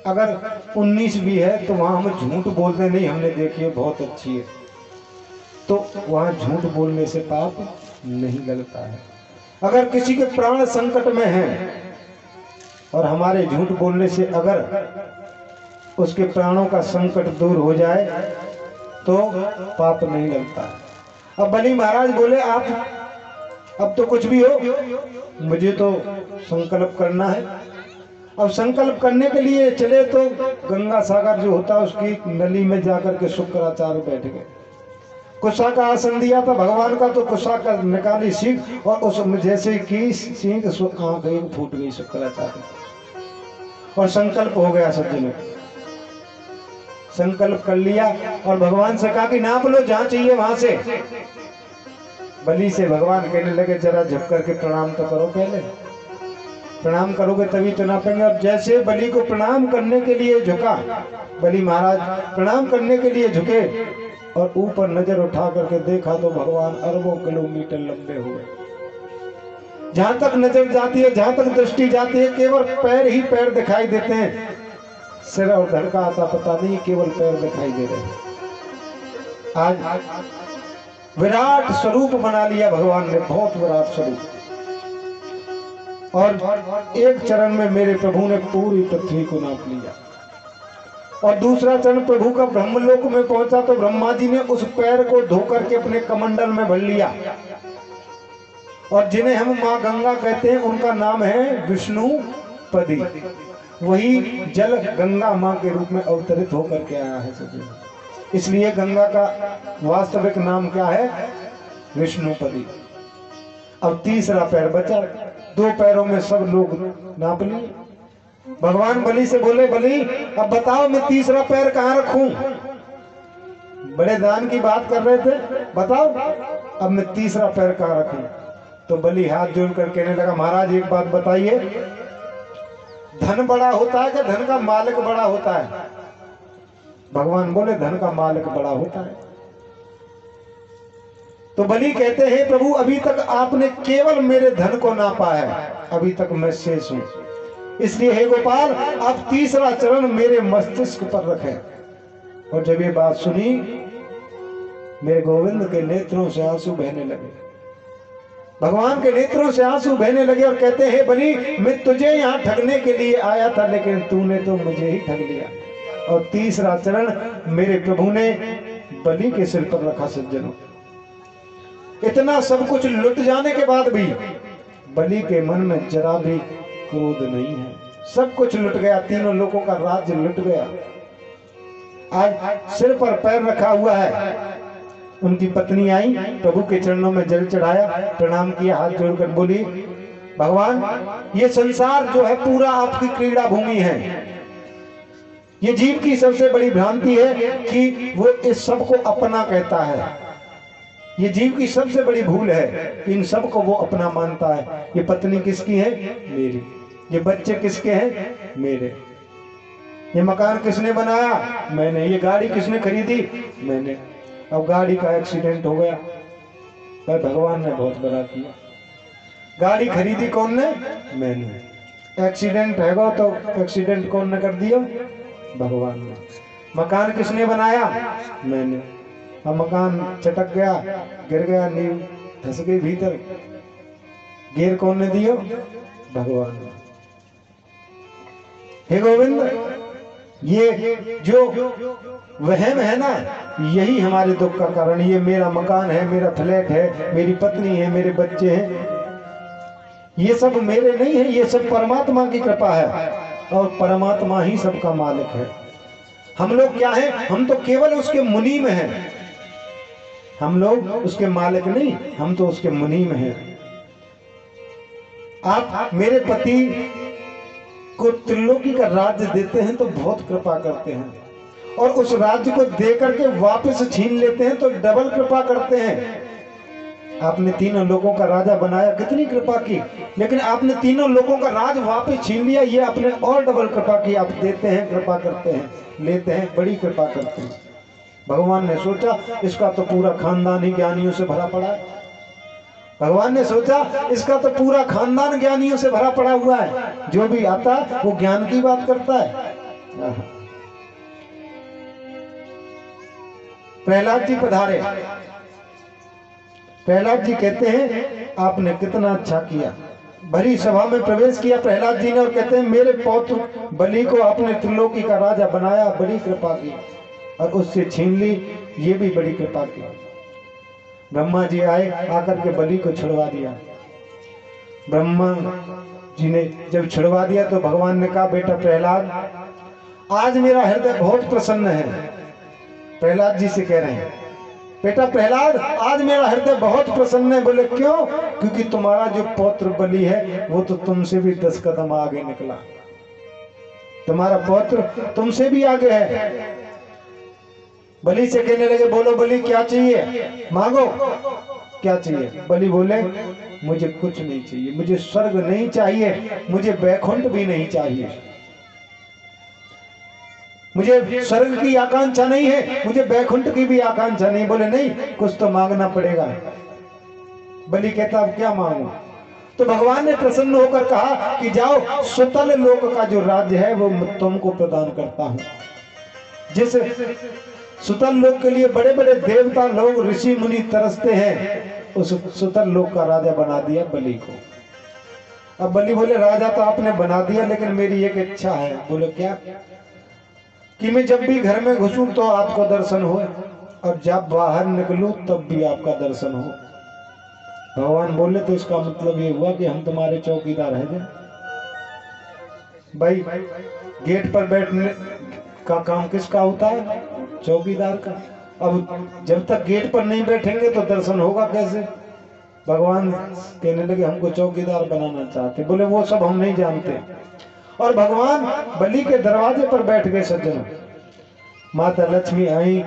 अगर 19 भी है तो वहां हम झूठ बोलते नहीं, हमने देखी है, बहुत अच्छी है, तो वहां झूठ बोलने से पाप नहीं लगता है। अगर किसी के प्राण संकट में हैं और हमारे झूठ बोलने से अगर उसके प्राणों का संकट दूर हो जाए तो पाप नहीं लगता है। अब बलि महाराज बोले आप अब तो कुछ भी हो, मुझे तो संकल्प करना है। अब संकल्प करने के लिए चले तो गंगा सागर जो होता है उसकी नली में जाकर के शुक्राचार्य बैठ गए। कुशा का आसन दिया था भगवान का, तो कुशा का निकाली सीख और उस जैसे की सीख आंख एक फूट गई शुक्राचार्य, और संकल्प हो गया सज्जनों। संकल्प कर लिया और भगवान से कहा कि नाप लो जहां चाहिए वहां से। बलि से भगवान कहने लगे जरा झुक करके प्रणाम तो करो, पहले प्रणाम करोगे तभी तो नापेंगे। और जैसे बलि को प्रणाम करने के लिए झुका, बलि महाराज प्रणाम करने के लिए झुके और ऊपर नजर उठा करके देखा तो भगवान अरबों किलोमीटर लंबे हुए। जहां तक नजर जाती है, जहां तक दृष्टि जाती है, केवल पैर ही पैर दिखाई देते हैं। सिर और धड़ का आता पता नहीं, केवल पैर दिखाई दे रहे हैं। आज विराट स्वरूप बना लिया भगवान ने, बहुत विराट स्वरूप, और एक चरण में मेरे प्रभु ने पूरी पृथ्वी को नाप लिया। और दूसरा चरण प्रभु का ब्रह्मलोक में पहुंचा तो ब्रह्मा जी ने उस पैर को धोकर के अपने कमंडल में भर लिया। और जिन्हें हम मां गंगा कहते हैं उनका नाम है विष्णुपदी। वही जल गंगा मां के रूप में अवतरित होकर के आया है सभी। इसलिए गंगा का वास्तविक नाम क्या है? विष्णुपदी। अब तीसरा पैर बचा, 2 पैरों में सब लोग नाप लिए। भगवान बलि से बोले, बलि अब बताओ मैं तीसरा पैर कहां रखूं? बड़े दान की बात कर रहे थे, बताओ अब मैं तीसरा पैर कहां रखूं? तो बलि हाथ जोड़कर कहने लगा, महाराज एक बात बताइए, धन बड़ा होता है कि धन का मालिक बड़ा होता है? भगवान बोले, धन का मालिक बड़ा होता है। तो बलि कहते हैं, प्रभु अभी तक आपने केवल मेरे धन को नापा है, अभी तक मैं शेष हूं। इसलिए हे गोपाल आप तीसरा चरण मेरे मस्तिष्क पर रखें। और जब ये बात सुनी, मेरे गोविंद के नेत्रों से आंसू बहने लगे। भगवान के नेत्रों से आंसू बहने लगे और कहते हैं, बलि मैं तुझे यहाँ ठगने के लिए आया था, लेकिन तूने तो मुझे ही ठग लिया। और तीसरा चरण मेरे प्रभु ने बलि के सिर पर रखा। सज्जनों, इतना सब कुछ लुट जाने के बाद भी बलि के मन में जरा भी क्रोध नहीं है। सब कुछ लुट गया, तीनों लोगों का राज्य लुट गया। आज सिर पर पैर रखा हुआ है। उनकी पत्नी आई, प्रभु के चरणों में जल चढ़ाया, प्रणाम किया, हाथ जोड़कर बोली, भगवान ये संसार जो है पूरा आपकी क्रीड़ा भूमि है। ये जीव की सबसे बड़ी भ्रांति है कि वो इस सब को अपना कहता है। ये जीव की सबसे बड़ी भूल है, इन सब को वो अपना मानता है। ये पत्नी किसकी है? मेरी। ये बच्चे किसके हैं? मेरे। ये मकान किसने बनाया? मैंने। ये गाड़ी किसने खरीदी? मैंने। अब गाड़ी का एक्सीडेंट हो गया, पर भगवान ने बहुत बड़ा किया। गाड़ी खरीदी कौन ने? मैंने। एक्सीडेंट हैगा तो एक्सीडेंट कौन ने कर दिया? भगवान ने। मकान किसने बनाया? मैंने। अब मकान चटक गया, गिर गया, नींव धस गई भीतर, गिर कौन ने दिया? भगवान ने। हे गोविंद, ये जो वहम है ना, यही हमारे दुख का कारण। ये मेरा मकान है, मेरा फ्लैट है, मेरी पत्नी है, मेरे बच्चे हैं, ये सब मेरे नहीं है, ये सब परमात्मा की कृपा है और परमात्मा ही सबका मालिक है। हम लोग क्या है? हम तो केवल उसके मुनीम हैं। हम लोग उसके मालिक नहीं, हम तो उसके मुनीम हैं। आप मेरे पति को त्रिलोकी का राज्य देते हैं तो बहुत कृपा करते हैं, और उस राज्य को देकर के वापस छीन लेते हैं तो डबल कृपा करते हैं। आपने तीनों लोगों का राजा बनाया, कितनी कृपा की, लेकिन आपने तीनों लोगों का राज वापस छीन लिया, ये आपने और डबल कृपा की। आप देते हैं, कृपा करते हैं, लेते हैं, बड़ी कृपा करते हैं। भगवान ने सोचा इसका तो पूरा खानदान ही ज्ञानियों से भरा पड़ा है। भगवान ने सोचा इसका तो पूरा खानदान ज्ञानियों से भरा पड़ा हुआ है, जो भी आता है वो ज्ञान की बात करता है। प्रहलाद जी पधारे। प्रहलाद जी कहते हैं आपने कितना अच्छा किया। भरी सभा में प्रवेश किया प्रहलाद जी ने और कहते हैं मेरे पौत्र बलि को आपने त्रिलोकी का राजा बनाया, बड़ी कृपा की, और उससे छीन ली, ये भी बड़ी कृपा की। ब्रह्मा जी आए, आकर के बलि को छुड़वा दिया। ब्रह्मा जी ने जब छुड़वा दिया तो भगवान ने कहा बेटा प्रहलाद, आज मेरा हृदय बहुत प्रसन्न है। प्रहलाद जी से कह रहे हैं बेटा प्रहलाद, आज मेरा हृदय बहुत प्रसन्न है। बोले क्यों? क्योंकि तुम्हारा जो पौत्र बलि है वो तो तुमसे भी 10 कदम आगे निकला। तुम्हारा पौत्र तुमसे भी आगे है। बलि से कहने लगे बोलो बलि क्या चाहिए, मांगो क्या चाहिए। बलि बोले मुझे कुछ नहीं चाहिए, मुझे स्वर्ग नहीं चाहिए, मुझे वैकुंठ भी नहीं चाहिए, मुझे स्वर्ग की आकांक्षा नहीं है, मुझे वैकुंठ की भी आकांक्षा नहीं। बोले नहीं, कुछ तो मांगना पड़ेगा। बलि कहता अब क्या मांगू? तो भगवान ने प्रसन्न होकर कहा कि जाओ, सुतल लोक का जो राज्य है वो तुमको प्रदान करता हूं। जिस सुतल लोक के लिए बड़े बड़े देवता लोग, ऋषि मुनि तरसते हैं, उस सुतल लोक का राजा बना दिया बलि को। अब बलि बोले राजा तो आपने बना दिया, लेकिन मेरी एक इच्छा है। बोले क्या? कि मैं जब भी घर में घुसूं तो आपको दर्शन हो, और जब बाहर निकलूं तब भी आपका दर्शन हो। भगवान बोले तो इसका मतलब ये हुआ कि हम तुम्हारे चौकीदार हैं क्या? भाई गेट पर बैठने का काम किसका होता है? चौकीदार का। अब जब तक गेट पर नहीं बैठेंगे तो दर्शन होगा कैसे? भगवान कहने लगे हमको चौकीदार बनाना चाहते। बोले वो सब हम नहीं जानते। और भगवान बलि के दरवाजे पर बैठ गए। सज्जनों, माता लक्ष्मी आई,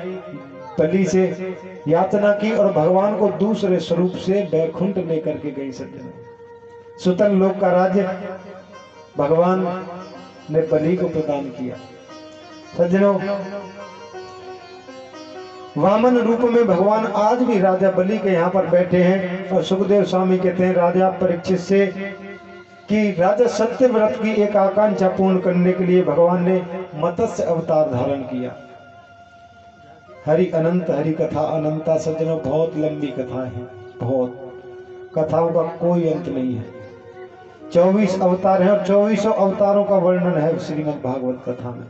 बलि से यातना की और भगवान को दूसरे स्वरूप से वैकुंठ लेकर के गई। सज्जनों, सुतल लोक का राज्य भगवान ने बलि को प्रदान किया। सज्जनों, वामन रूप में भगवान आज भी राजा बलि के यहाँ पर बैठे हैं। और सुखदेव स्वामी कहते हैं राजा परीक्षित से कि राजा सत्यव्रत की एक आकांक्षा पूर्ण करने के लिए भगवान ने मत्स्य अवतार धारण किया। हरि अनंत, हरि कथा अनंता। सज्जनों, बहुत लंबी कथा है, बहुत कथाओं का कोई अंत नहीं है। 24 अवतार हैं और 24 अवतारों का वर्णन है श्रीमद् भागवत कथा में।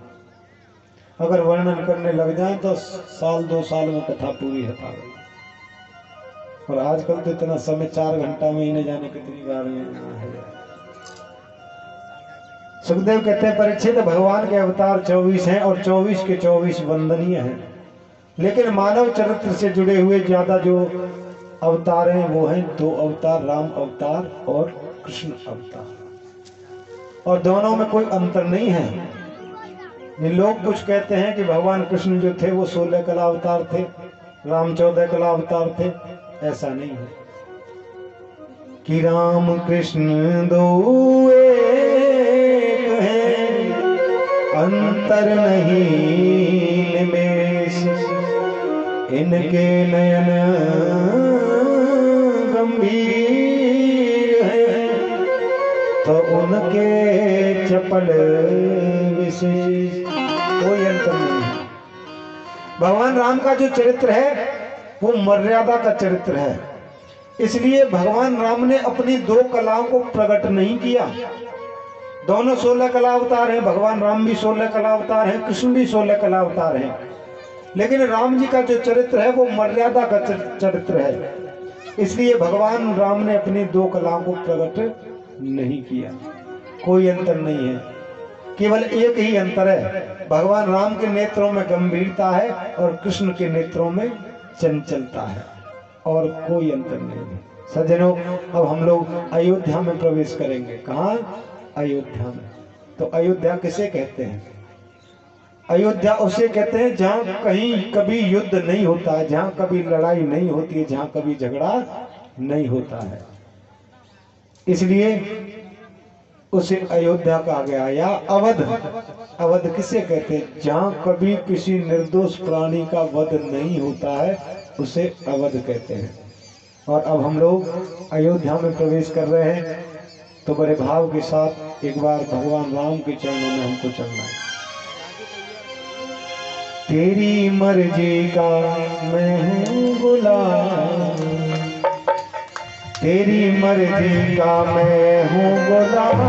अगर वर्णन करने लग जाए तो साल 2 साल में कथा पूरी है पागल। और आजकल तो इतना समय 4 घंटा में ही न जाने कितनी बार है। सुखदेव कहते हैं परीक्षित, भगवान के अवतार 24 हैं और 24 के 24 वंदनीय हैं, लेकिन मानव चरित्र से जुड़े हुए ज्यादा जो अवतार हैं वो हैं 2 अवतार, राम अवतार और कृष्ण अवतार, और दोनों में कोई अंतर नहीं है। ये लोग कुछ कहते हैं कि भगवान कृष्ण जो थे वो 16 कला अवतार थे, राम 14 कला अवतार थे, ऐसा नहीं है कि राम कृष्ण दो एक हैं, अंतर नहीं निमेष, इनके नयन गंभीर हैं, तो उनके चपल विशेष, कोई अंतर नहीं है। भगवान राम का जो चरित्र है वो मर्यादा का चरित्र है, इसलिए भगवान राम ने अपनी 2 कलाओं को प्रकट नहीं किया। दोनों 16 कला अवतार हैं, भगवान राम भी 16 कला अवतार हैं, कृष्ण भी 16 कला अवतार हैं, लेकिन राम जी का जो चरित्र है वो मर्यादा का चरित्र है, इसलिए भगवान राम ने अपनी 2 कलाओं को प्रकट नहीं किया। कोई अंतर नहीं है, केवल एक ही अंतर है, भगवान राम के नेत्रों में गंभीरता है और कृष्ण के नेत्रों में चंचलता है, और कोई अंतर नहीं है। सज्जनों, अब हम लोग अयोध्या में प्रवेश करेंगे। कहाँ? अयोध्या में। तो अयोध्या किसे कहते हैं? अयोध्या उसे कहते हैं जहाँ कहीं कभी युद्ध नहीं होता है, जहाँ कभी लड़ाई नहीं होती है, जहाँ कभी झगड़ा नहीं होता है, इसलिए उसे अयोध्या कहा गया। या अवध, अवध किसे कहते हैं? जहाँ कभी किसी निर्दोष प्राणी का वध नहीं होता है, उसे अवध कहते हैं। और अब हम लोग अयोध्या में प्रवेश कर रहे हैं, तो बड़े भाव के साथ एक बार भगवान राम के चरणों में हमको चलना है। तेरी मर्जी का मैं हूँ गुलाम, तेरी मर्जी का मैं हूँ गुलाम,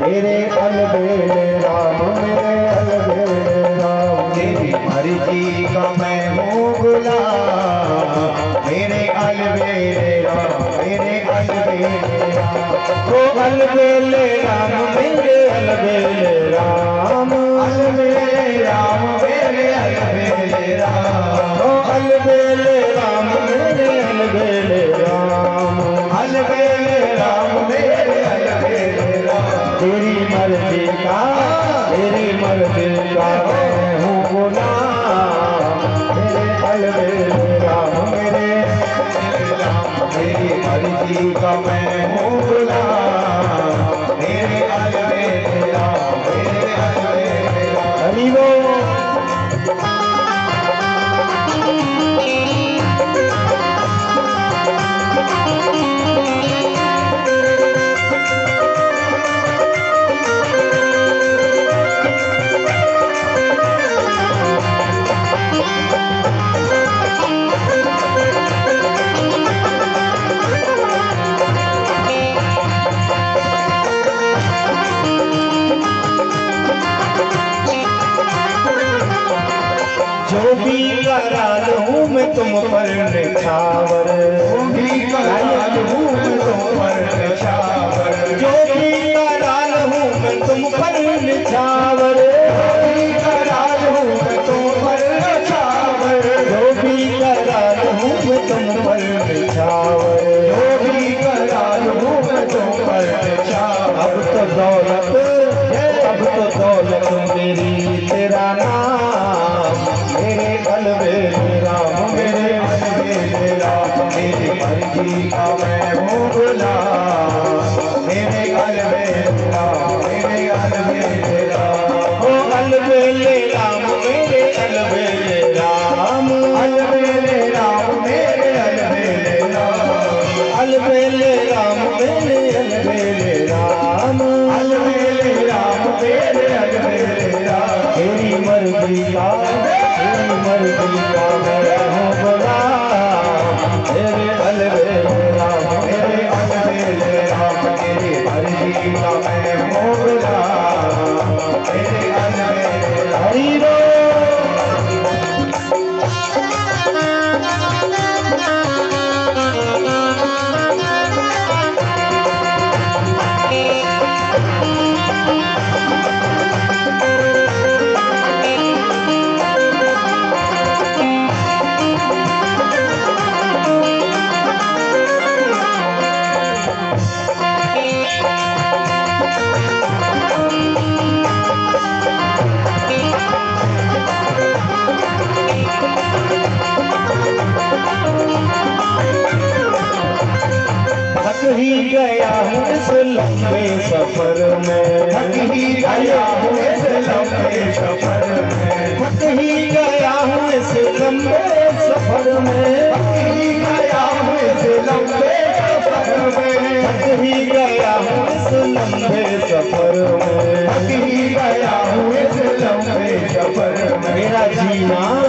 मेरे अलबेले राम, मेरे अलबेले राम। तेरी मर्जी का मैं हूँ गुलाम, मेरे अलबेले राम, मेरे अलबेले राम। वो अलबेले राम, मेरे अलबेले राम, अलबेले राम, मेरे अलबेले राम। वो अलबेले राम, मेरे अलबेले राम, अलबेले राम, मेरे अलबेले राम। तेरी मर्जी का, तेरी मर्जी का मैं हूँ गुलाम, मेरे अलबेले राम, मेरे राम। तेरी मर्जी का मैं हूँ गुलाम, मेरे अलबेले राम, मेरे अलबेले राम। हरि बोल। जो भी कराल हूँ मैं तुम पर निछावर, जो भी कराल हूँ मैं तुम पर निछावर, जो भी कराल हूँ मैं तुम पर निछावर, जो भी कराल हूँ मैं तुम पर निछावर, जो भी कराल हूँ मैं तुम पर निछावर, जो भी कराल हूँ मैं तुम पर निछावर। अब तो दौलत, अब तो दौलत मेरी तेरा नाम, मेरे अलबेले राम, मेरे अलबेले राम। तेरी मर्जी का मैं हूँ गुलाम, मेरे अलबेले राम, मेरे अलबेले राम। ओ अलबेले राम, मेरे अलबेले राम, अलबेले राम, मेरे अलबेले राम। अलबेले राम, मेरे अलबेले राम, अलबेले राम, मेरे अलबेले राम। तेरी मर्जी का, तेरी मर्जी का मैं हूँ गुलाम, मेरे अलबेले राम, मेरे अलबेले राम। तेरी मर्जी का मैं हूँ गुलाम, मेरे अलबेले राम। हरि बोल। लंबे सफर में, थक ही गया हूँ इस लंबे सफर में, थक ही गया हूँ इस लंबे सफर में, थक ही गया हूँ इस लंबे सफर में, थक ही गया हूँ इस लंबे सफर में, थक ही गया हूँ इस लंबे सफर में। मेरा जीना